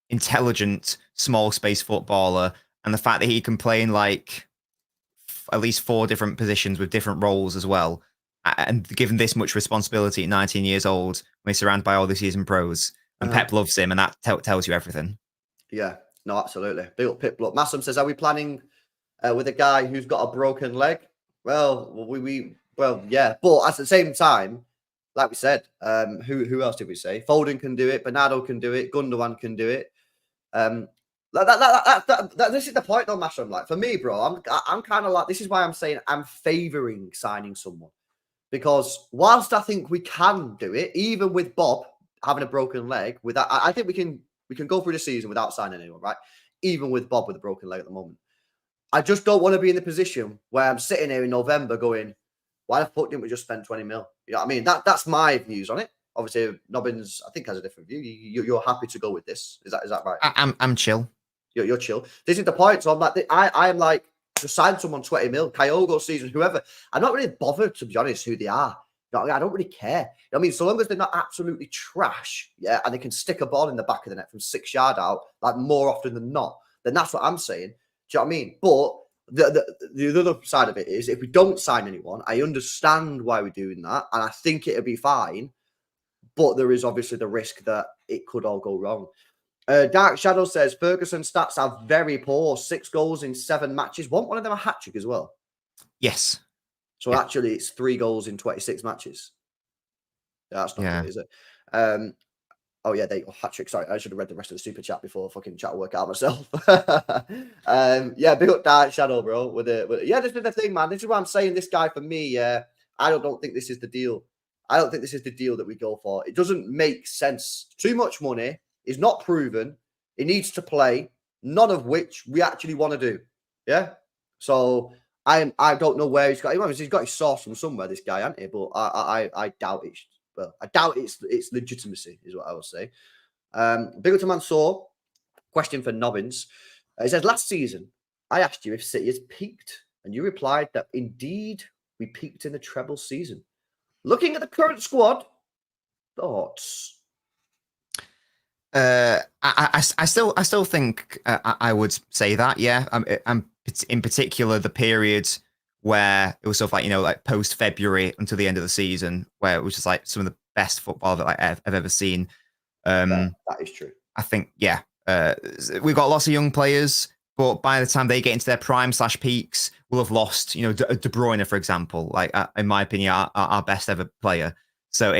intelligent, small space footballer. And the fact that he can play in like at least 4 different positions with different roles as well. And given this much responsibility at 19 years old, when he's surrounded by all the seasoned pros. And Pep loves him, and that tells you everything. Yeah, no, absolutely. Big up Pip. Look, Massam says, are we planning with a guy who's got a broken leg? Well, yeah. But at the same time, like we said, who else did we say? Foden can do it. Bernardo can do it. Gundogan can do it. This is the point, though, Massam. Like, for me, bro, I'm kind of like, this is why I'm saying I'm favouring signing someone. Because whilst I think we can do it, even with Bob having a broken leg, I think we can go through the season without signing anyone, right? Even with Bob with a broken leg at the moment. I just don't want to be in the position where I'm sitting here in November going, why the fuck didn't we just spend 20 mil? You know what I mean? That's my views on it. Obviously, Nobbins, I think, has a different view. You're happy to go with this. Is that right? I'm chill. You're chill. This is the point. So I'm like, I am like, to sign someone 20 mil, Kyogo season, whoever. I'm not really bothered, to be honest, who they are. You know, I don't really care. You know what I mean? So long as they're not absolutely trash, yeah, and they can stick a ball in the back of the net from 6 yards out, like more often than not, then that's what I'm saying. Do you know what I mean? But the other side of it is, if we don't sign anyone, I understand why we're doing that, and I think it'll be fine. But there is obviously the risk that it could all go wrong. Dark Shadow says, Ferguson stats are very poor. 6 goals in 7 matches. Wasn't one of them a hat-trick as well? Yes. So actually, it's 3 goals in 26 matches. That's not good, is it? Oh, yeah, hat-trick. Sorry, I should have read the rest of the super chat before fucking chat work out myself. Yeah, big up Dark Shadow, bro. Yeah, this is the thing, man. This is what I'm saying. This guy, for me, I don't think this is the deal. I don't think this is the deal that we go for. It doesn't make sense. Too much money is not proven. He needs to play, none of which we actually want to do. Yeah? So I don't know where he's got. He's got his source from somewhere, this guy, hasn't he? But I doubt it. Well, I doubt its legitimacy, is what I will say. Big up to Mansour. Question for Nobbins. He says, last season, I asked you if City has peaked, and you replied that indeed we peaked in the treble season. Looking at the current squad, thoughts? I still think I would say that. Yeah, I'm in particular the period where it was sort of like, like post February until the end of the season, where it was just like some of the best football that I've ever seen. That is true. I think, we've got lots of young players, but by the time they get into their prime / peaks, we'll have lost, De Bruyne, for example, like in my opinion, our best ever player. So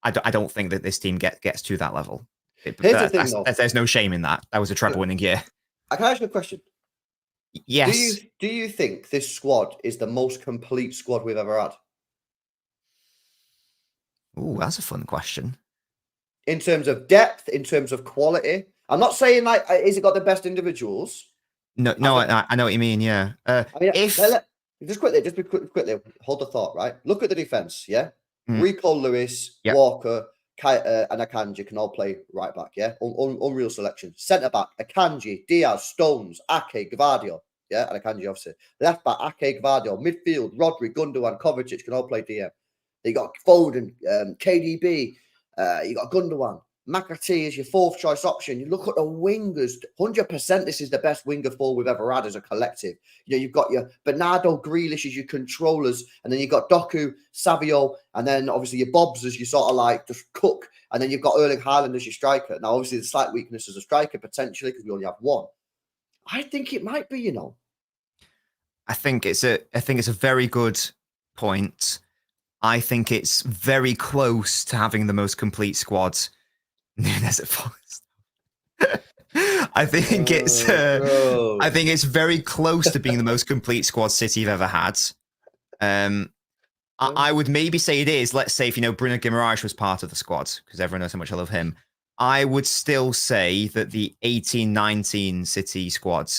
I don't think that this team gets to that level. Here's the thing, though. There's no shame in that. That was a treble winning year. I can ask you a question. Yes. Do you think this squad is the most complete squad we've ever had? Ooh, that's a fun question. In terms of depth, in terms of quality. I'm not saying is it got the best individuals? No, I know what you mean. Yeah. Just quickly, hold the thought, right? Look at the defense, yeah? Rico Lewis, Yep. Walker, and Akanji can all play right back, yeah? Unreal selection. Centre back, Akanji, Diaz, Stones, Ake, Gvardio, yeah? And Akanji, obviously. Left back, Ake, Gvardio. Midfield, Rodri, Gundogan, Kovacic can all play DM. You got Foden, KDB, you got Gundogan. McAtee is your fourth choice option. You look at the wingers, 100% this is the best winger four we've ever had as a collective. You know, you've got your Bernardo, Grealish as your controllers, and then you've got Doku, Savio, and then obviously your Bobs as you sort of like just cook, and then you've got Erling Haaland as your striker. Now, obviously, the slight weakness as a striker potentially because we only have one. I think it might be, you know. I think it's a very good point. I think it's very close to having the most complete squad. Nunes at Forest. I think it's very close to being the most complete squad City have ever had. I would maybe say it is. Let's say if Bruno Guimaraes was part of the squad, because everyone knows how much I love him. I would still say that the 18-19 City squad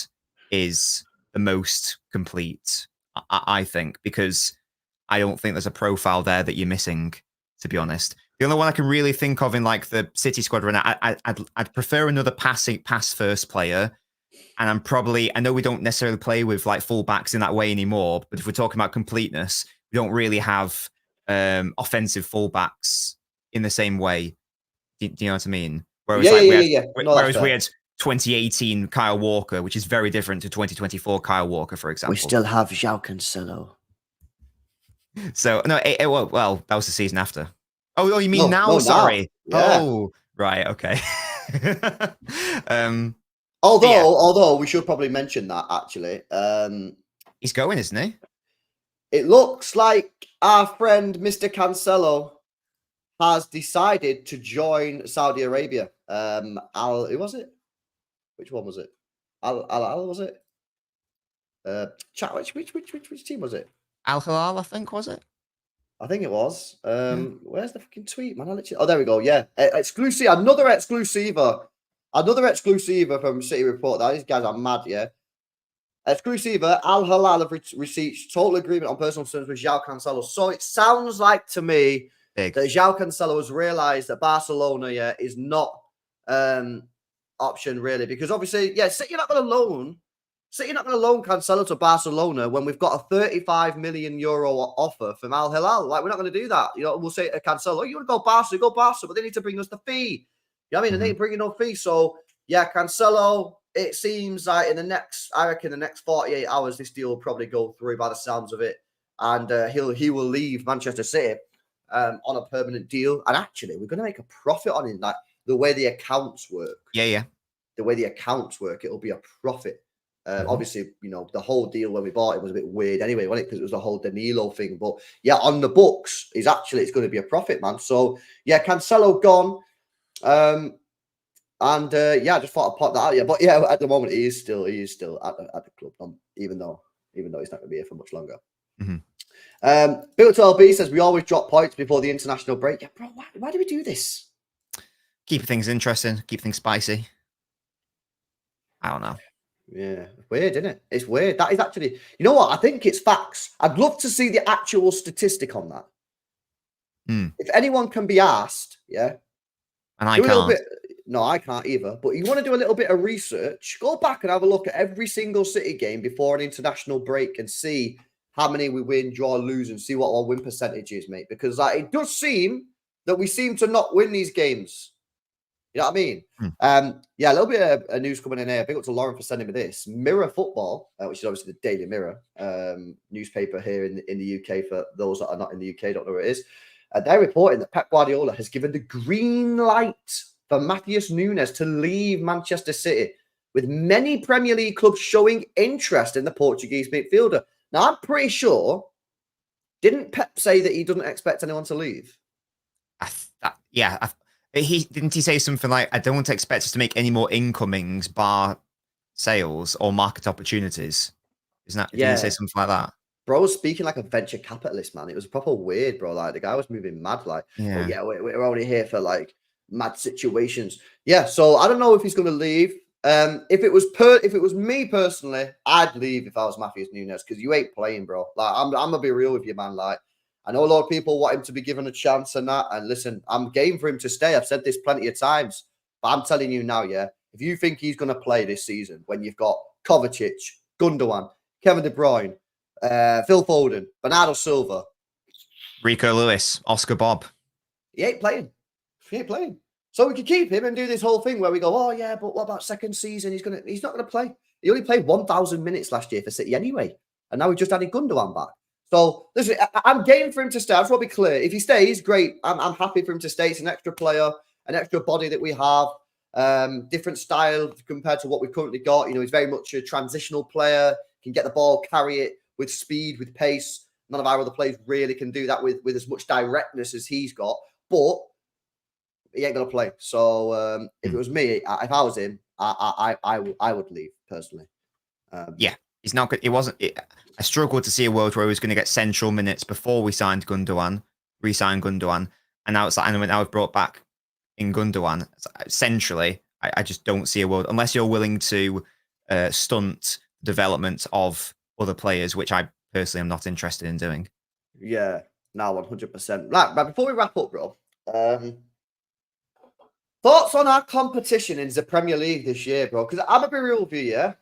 is the most complete. I think, because I don't think there's a profile there that you're missing, to be honest. The only one I can really think of in like the City squad right now, I'd prefer another pass first player. And I know we don't necessarily play with like fullbacks in that way anymore, but if we're talking about completeness, we don't really have offensive fullbacks in the same way. Do you know what I mean? Whereas we had 2018 Kyle Walker, which is very different to 2024 Kyle Walker, for example. We still have João Cancelo. So no, well, that was the season after. Oh, you mean now? Sorry. Now. Yeah. Oh, right. Okay. Although we should probably mention that actually. He's going, isn't he? It looks like our friend Mr. Cancelo has decided to join Saudi Arabia. Who was it? Which one was it? Al was it? Which team was it? Al Hilal, I think, was it? I think it was. Where's the fucking tweet, man? Oh, there we go. Yeah, exclusive. Another exclusiva from City Report. These guys are mad. Yeah, exclusiva. Al Hilal have received total agreement on personal terms with João Cancelo. So it sounds like to me that João Cancelo has realised that Barcelona, is not option really, because obviously, City not going to loan Cancelo to Barcelona when we've got a 35 million euro offer from Al Hilal. Like, we're not going to do that. We'll say to Cancelo, you want to go Barca, but they need to bring us the fee. You know what I mean? They need to bring in no fee. So, Cancelo, it seems like in the next 48 hours, this deal will probably go through by the sounds of it. And he will leave Manchester City on a permanent deal. And actually, we're going to make a profit on him. Like, the way the accounts work. Yeah. The way the accounts work, it'll be a profit. Obviously, the whole deal when we bought it was a bit weird anyway, wasn't it? Because it was the whole Danilo thing. But on the books, it's going to be a profit, man. So Cancelo gone. I just thought I'd pop that out. Yeah, but at the moment he is still at the club, even though he's not going to be here for much longer. Bill LB says we always drop points before the international break. Yeah, bro, why do we do this? Keep things interesting, keep things spicy. I don't know. Yeah, weird, isn't it? It's weird. That is actually, you know what? I think it's facts. I'd love to see the actual statistic on that. If anyone can be asked, and I can't. No, I can't either. But you want to do a little bit of research, go back and have a look at every single City game before an international break and see how many we win, draw, lose, and see what our win percentage is, mate. Because it does seem that we seem to not win these games. You know what I mean? A little bit of news coming in here. Big up to Lauren for sending me this. Mirror Football, which is obviously the Daily Mirror newspaper here in the UK. For those that are not in the UK, don't know where it is. They're reporting that Pep Guardiola has given the green light for Matheus Nunes to leave Manchester City, with many Premier League clubs showing interest in the Portuguese midfielder. Now, I'm pretty sure, didn't Pep say that he doesn't expect anyone to leave? Didn't he say something like, I don't expect us to make any more incomings bar sales or market opportunities? Did he say something like that? Bro was speaking like a venture capitalist, man. It was proper weird, bro. Like, the guy was moving mad. Like, we're only here for like mad situations. Yeah, so I don't know if he's going to leave. If it was me personally, I'd leave if I was Matthews Nunes because you ain't playing, bro. Like I'm gonna be real with you, man. Like I know a lot of people want him to be given a chance and that. And listen, I'm game for him to stay. I've said this plenty of times, but I'm telling you now, yeah. If you think he's gonna play this season, when you've got Kovacic, Gundogan, Kevin De Bruyne, Phil Foden, Bernardo Silva, Rico Lewis, Oscar Bob, he ain't playing. He ain't playing. So we could keep him and do this whole thing where we go, oh yeah, but what about second season? He's not gonna play. He only played 1,000 minutes last year for City anyway, and now we just added Gundogan back. So listen, I'm game for him to stay. I just want to be clear. If he stays, great. I'm happy for him to stay. It's an extra player, an extra body that we have. Different style compared to what we've currently got. You know, he's very much a transitional player. Can get the ball, carry it with speed, with pace. None of our other players really can do that with as much directness as he's got. But he ain't gonna play. So if it was me, if I was him, I would leave personally. Yeah, he's not good. It wasn't. I struggled to see a world where he was going to get central minutes before we signed Gundogan, re-signed Gundogan, and now it's like, and now we've brought back in Gundogan. Centrally, I just don't see a world unless you're willing to stunt development of other players, which I personally am not interested in doing. Yeah, no, 100%. Right, but before we wrap up, bro, thoughts on our competition in the Premier League this year, bro? Because I'm gonna be real with you, yeah.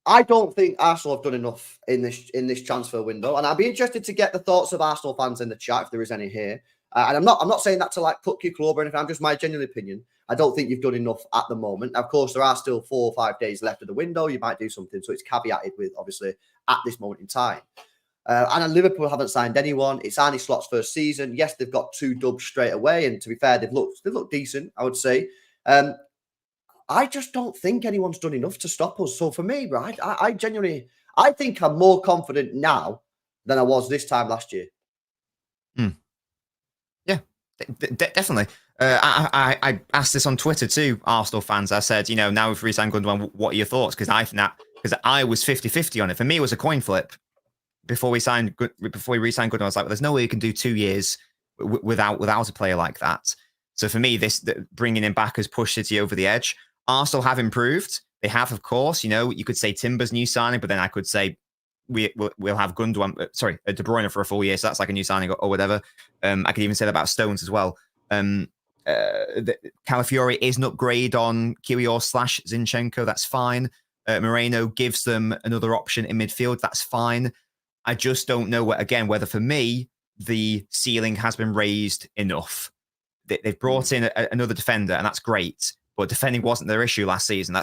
I don't think Arsenal have done enough in this transfer window, and I'd be interested to get the thoughts of Arsenal fans in the chat if there is any here. And I'm not saying that to like cook your club or anything. I'm just my genuine opinion. I don't think you've done enough at the moment. Of course, there are still 4 or 5 days left of the window. You might do something, so it's caveated with obviously at this moment in time. And Liverpool haven't signed anyone. It's Arne Slot's first season. Yes, they've got 2 dubs straight away, and to be fair, they've looked decent, I would say. I just don't think anyone's done enough to stop us. So for me, right, I genuinely, I think I'm more confident now than I was this time last year. Yeah, definitely. I asked this on Twitter too, Arsenal fans. I said, you know, now we've re-signed Gundogan, what are your thoughts? Because I was 50-50 on it. For me, it was a coin flip. Before we re-signed Gundogan, I was like, well, there's no way you can do 2 years without a player like that. So for me, bringing him back has pushed City over the edge. Arsenal have improved. They have, of course. You know, you could say Timber's new signing, but then I could say we'll have Gundogan, De Bruyne for a full year, so that's like a new signing or whatever. I could even say that about Stones as well. Calafiori is an upgrade on Kyrgios/Zinchenko. That's fine. Moreno gives them another option in midfield. That's fine. I just don't know whether for me the ceiling has been raised enough. They've brought in another defender, and that's great. But defending wasn't their issue last season.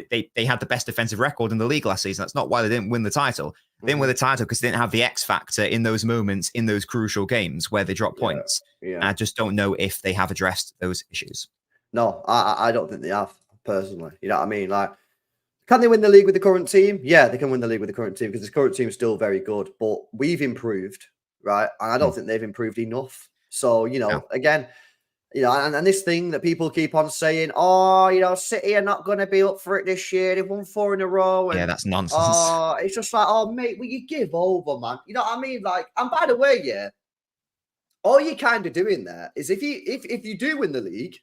They had the best defensive record in the league last season. That's not why they didn't win the title. They didn't win the title because they didn't have the X factor in those moments, in those crucial games where they drop points. Yeah. And I just don't know if they have addressed those issues. No, I don't think they have, personally. You know what I mean? Like, can they win the league with the current team? Yeah, they can win the league with the current team because the current team is still very good. But we've improved, right? And I don't think they've improved enough. So, you know, again, you know, and this thing that people keep on saying, oh, you know, City are not going to be up for it this year. They've won 4 in a row. And, yeah, that's nonsense. It's just like, oh, mate, will you give over, man? You know what I mean? Like, and by the way, yeah, all you're kind of doing there is if you do win the league,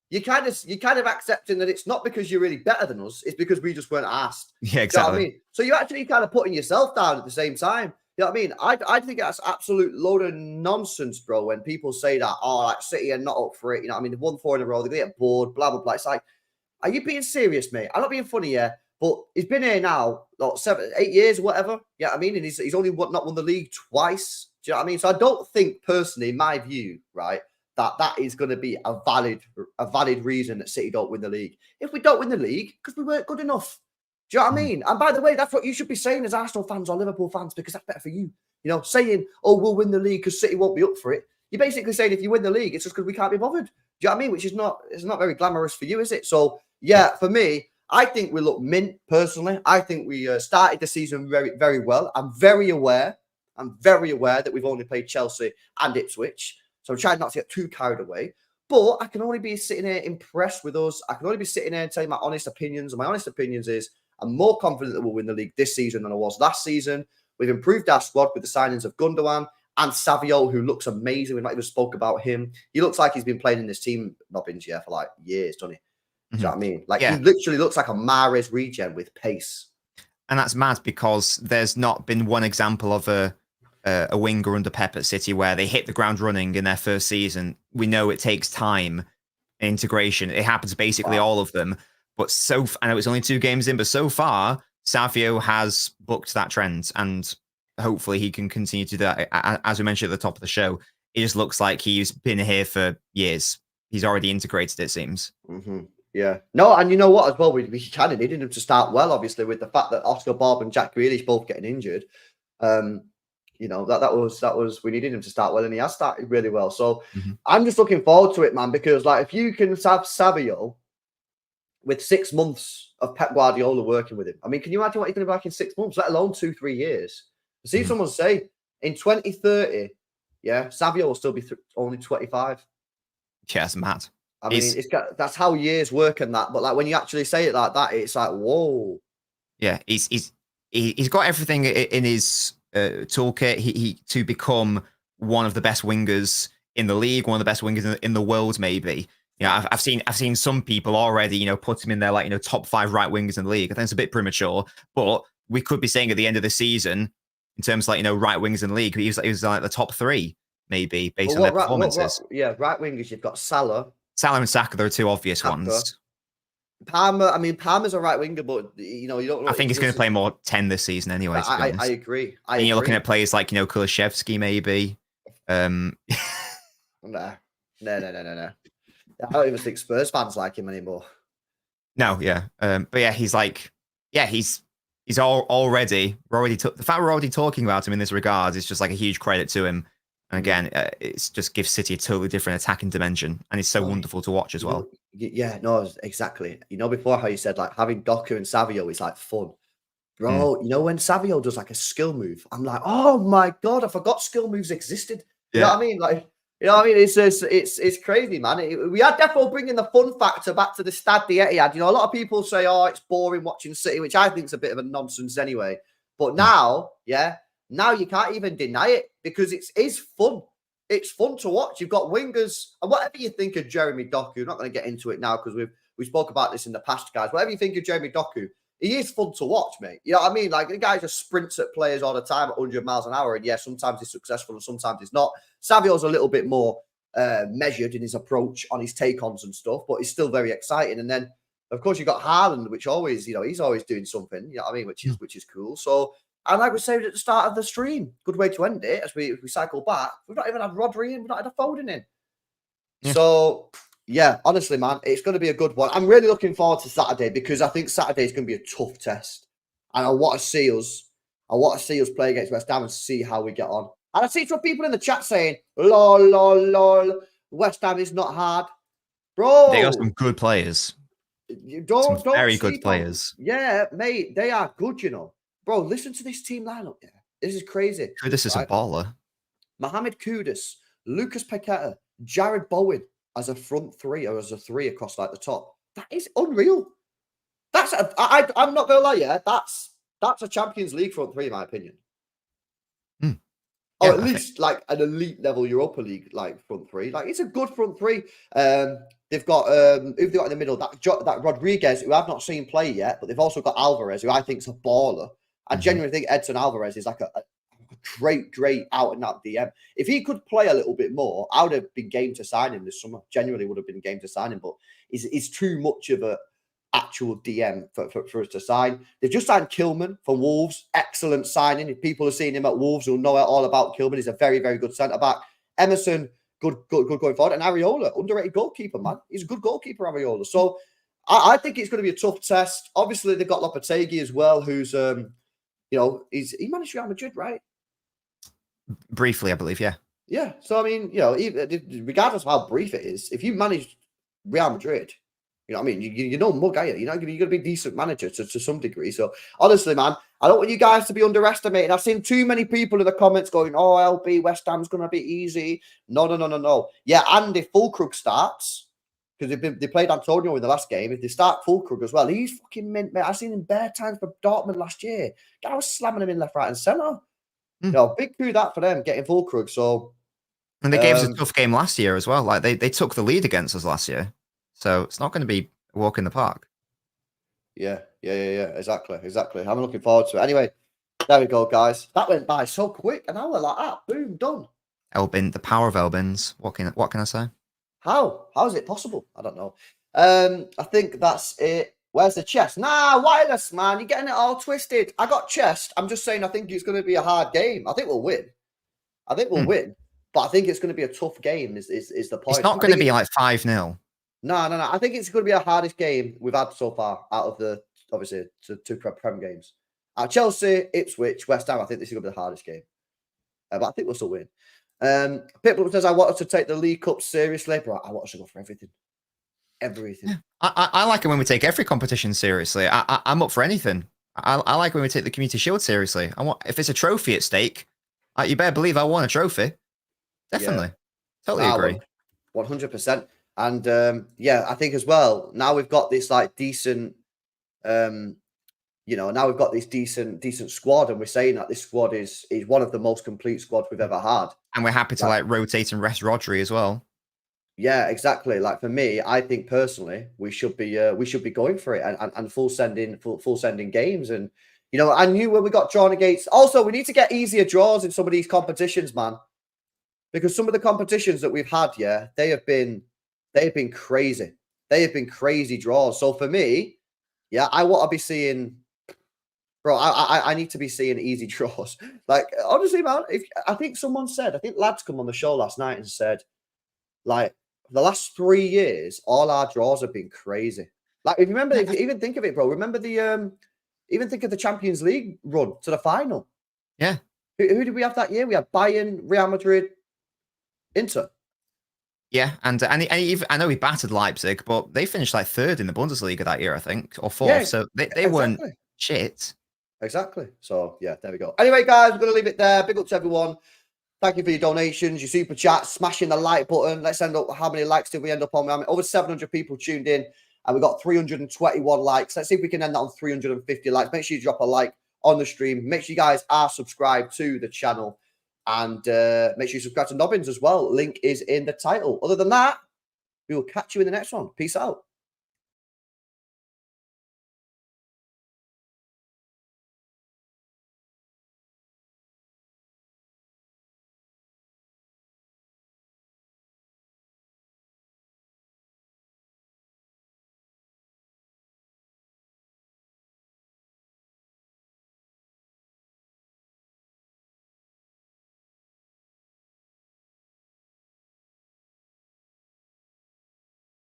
you kind of accepting that it's not because you're really better than us, it's because we just weren't asked. Yeah, exactly. You know what I mean? So you're actually kind of putting yourself down at the same time. You know what I mean? I think that's absolute load of nonsense, bro, when people say that, oh, like City are not up for it. You know what I mean? They've won 4 in a row, they're going to get bored, blah, blah, blah. It's like, are you being serious, mate? I'm not being funny here, but he's been here now, like 7, 8 years, whatever. You know what I mean? And he's only not won the league twice. Do you know what I mean? So I don't think, personally, in my view, right, that is going to be a valid reason that City don't win the league. If we don't win the league, because we weren't good enough. Do you know what I mean? And by the way, that's what you should be saying as Arsenal fans or Liverpool fans, because that's better for you. You know, saying, oh, we'll win the league because City won't be up for it. You're basically saying if you win the league, it's just because we can't be bothered. Do you know what I mean? Which is not very glamorous for you, is it? So, yeah, for me, I think we look mint, personally. I think we started the season very, very well. I'm very aware that we've only played Chelsea and Ipswich. So I'm trying not to get too carried away. But I can only be sitting here impressed with us. I can only be sitting here and telling my honest opinions. And my honest opinions is I'm more confident that we'll win the league this season than I was last season. We've improved our squad with the signings of Gundogan and Savio, who looks amazing. We've not even spoke about him. He looks like he's been playing in this team, Robbins, for like years, doesn't he? Do you know what I mean? Like, he Yeah. literally looks like a Mahrez regen with pace. And that's mad because there's not been one example of a winger under Pep at City where they hit the ground running in their first season. We know it takes time, integration. It happens basically all of them. But I know it's only 2 games in, but so far, Savio has booked that trend, and hopefully he can continue to do that. As we mentioned at the top of the show, it just looks like he's been here for years. He's already integrated, it seems. Yeah. No, and you know what as well? We kind of needed him to start well, obviously, with the fact that Oscar Bob and Jack Grealish both getting injured. You know, that was we needed him to start well, and he has started really well. So I'm just looking forward to it, man, because like if you can have Savio with 6 months of Pep Guardiola working with him, I mean, can you imagine what he's going to be like in 6 months, let alone 2-3 years? See someone say in 2030, yeah, Savio will still be only 25. Yeah, it's mad. I mean, that's how years work and that. But like when you actually say it like that, it's like, whoa. Yeah, he's got everything in his toolkit. He to become one of the best wingers in the league, one of the best wingers in the world, maybe. Yeah, I've seen some people already, put him in there like top 5 right wingers in the league. I think it's a bit premature, but we could be saying at the end of the season, in terms of like right wingers in the league, he was like the top 3 maybe based on their performances. Right wingers. You've got Salah and Saka, there are 2 obvious ones. Palmer, I mean, Palmer's a right winger, but you don't know. I think he's going to play more 10 this season anyway. I agree. And you're looking at players like Kulishevsky, maybe. No. I don't even think Spurs fans like him anymore. No, yeah, but yeah, he's already. The fact we're already talking about him in this regard is just like a huge credit to him. And again, it just gives City a totally different attacking dimension, and it's so wonderful to watch as well. Yeah, no, exactly. Before how you said like having Doku and Savio is like fun, bro. When Savio does like a skill move, I'm like, oh my god, I forgot skill moves existed. You know what I mean? Like, it's just, it's crazy, man. We are definitely bringing the fun factor back to the Stade de Etihad. A lot of people say, oh, it's boring watching City, which I think is a bit of a nonsense anyway. But now, now you can't even deny it because it is fun. It's fun to watch. You've got wingers, and whatever you think of Jeremy Doku, I'm not going to get into it now because we spoke about this in the past, guys. Whatever you think of Jeremy Doku, he is fun to watch, mate. You know what I mean? Like, the guy just sprints at players all the time at 100 miles an hour, and sometimes he's successful and sometimes he's not. Savio's a little bit more measured in his approach on his take-ons and stuff, but he's still very exciting. And then, of course, you've got Haaland, which always, he's always doing something, you know what I mean, which is cool. So, and like we said at the start of the stream, good way to end it as we cycle back. We've not even had Rodri in, we've not had a Foden in. Yeah. So, yeah, honestly, man, it's going to be a good one. I'm really looking forward to Saturday because I think Saturday is going to be a tough test. And I want to see us play against West Ham and see how we get on. And I see some people in the chat saying, lol, West Ham is not hard. Bro. They got some good players. Don't very good players. Yeah, mate, they are good, Bro, listen to this team lineup. Yeah, this is crazy. Kudus is a baller. Mohamed Kudus, Lucas Paqueta, Jared Bowen as a front 3 or as a 3 across like the top. That is unreal. I'm not gonna lie, that's a Champions League front 3 in my opinion. Or at least like an elite level Europa League like front 3. Like it's a good front 3. They've got who they've got in the middle, that Rodriguez, who I've not seen play yet, but they've also got Alvarez, who I think is a baller. I genuinely think Edson Alvarez is like a great out and out DM. If he could play a little bit more, I would have been game to sign him this summer. Genuinely would have been game to sign him, but he's too much of a actual DM for us to sign. They've just signed Kilman for Wolves. Excellent signing. If people are seeing him at Wolves, who'll know all about Kilman. He's a very, very good centre-back. Emerson, good going forward. And Areola, underrated goalkeeper, man. He's a good goalkeeper, Areola. So I think it's going to be a tough test. Obviously, they've got Lopetegui as well, who's he managed Real Madrid, right? Briefly, I believe, yeah. Yeah. So, I mean, regardless of how brief it is, if you manage Real Madrid, you know what I mean? You know mug, are you? You're going to be a decent manager to some degree. So, honestly, man, I don't want you guys to be underestimated. I've seen too many people in the comments going, oh, LB, West Ham's going to be easy. No. Yeah, and if Fulkrug starts, because they played Antonio in the last game, if they start Fulkrug as well, he's fucking mint, mate. I've seen him bare times for Dortmund last year. Guy was slamming him in left, right, and centre. Big coup that for them, getting Fulkrug. So, and they gave us a tough game last year as well. Like they took the lead against us last year. So it's not going to be a walk in the park. Yeah. Exactly. I'm looking forward to it. Anyway, there we go, guys. That went by so quick. An hour like that. Boom, done. Elbin, the power of Elbins. What can I say? How? How is it possible? I don't know. I think that's it. Where's the chest? Nah, wireless, man. You're getting it all twisted. I got chest. I'm just saying I think it's going to be a hard game. I think we'll win. But I think it's going to be a tough game is the point. It's not going to be like 5-0. No. I think it's going to be the hardest game we've had so far out of the, obviously, two Prem games. Chelsea, Ipswich, West Ham, I think this is going to be the hardest game. But I think we'll still win. Pitbull says, I want us to take the League Cup seriously, bro. I want us to go for everything. Everything. Yeah. I like it when we take every competition seriously. I'm up for anything. I like when we take the Community Shield seriously. If it's a trophy at stake, you better believe I want a trophy. Definitely. Yeah. Totally agree. 100%. And I think as well, now we've got this like decent, now we've got this decent squad, and we're saying that this squad is one of the most complete squads we've ever had. And we're happy to like rotate and rest Rodri as well. Yeah, exactly. Like for me, I think personally we should be going for it and full sending games. And I knew when we got drawn against. Also, we need to get easier draws in some of these competitions, man, because some of the competitions that we've had, they have been crazy. They have been crazy draws. So for me, I want to be seeing. Bro, I need to be seeing easy draws. Like, honestly, man, I think lads come on the show last night and said, like, the last 3 years, all our draws have been crazy. Like, if you remember, if you even think of it, bro, remember even think of the Champions League run to the final. Yeah. Who did we have that year? We had Bayern, Real Madrid, Inter. Yeah, and even I know we battered Leipzig, but they finished like 3rd in the Bundesliga that year, I think, or 4th. Yeah, so they weren't shit. Exactly. So, there we go. Anyway, guys, we're going to leave it there. Big up to everyone. Thank you for your donations, your super chat, smashing the like button. Let's end up, how many likes did we end up on? I mean, over 700 people tuned in, and we got 321 likes. Let's see if we can end that on 350 likes. Make sure you drop a like on the stream. Make sure you guys are subscribed to the channel, and make sure you subscribe to Nobbins as well. Link is in the title. Other than that, we will catch you in the next one. Peace out.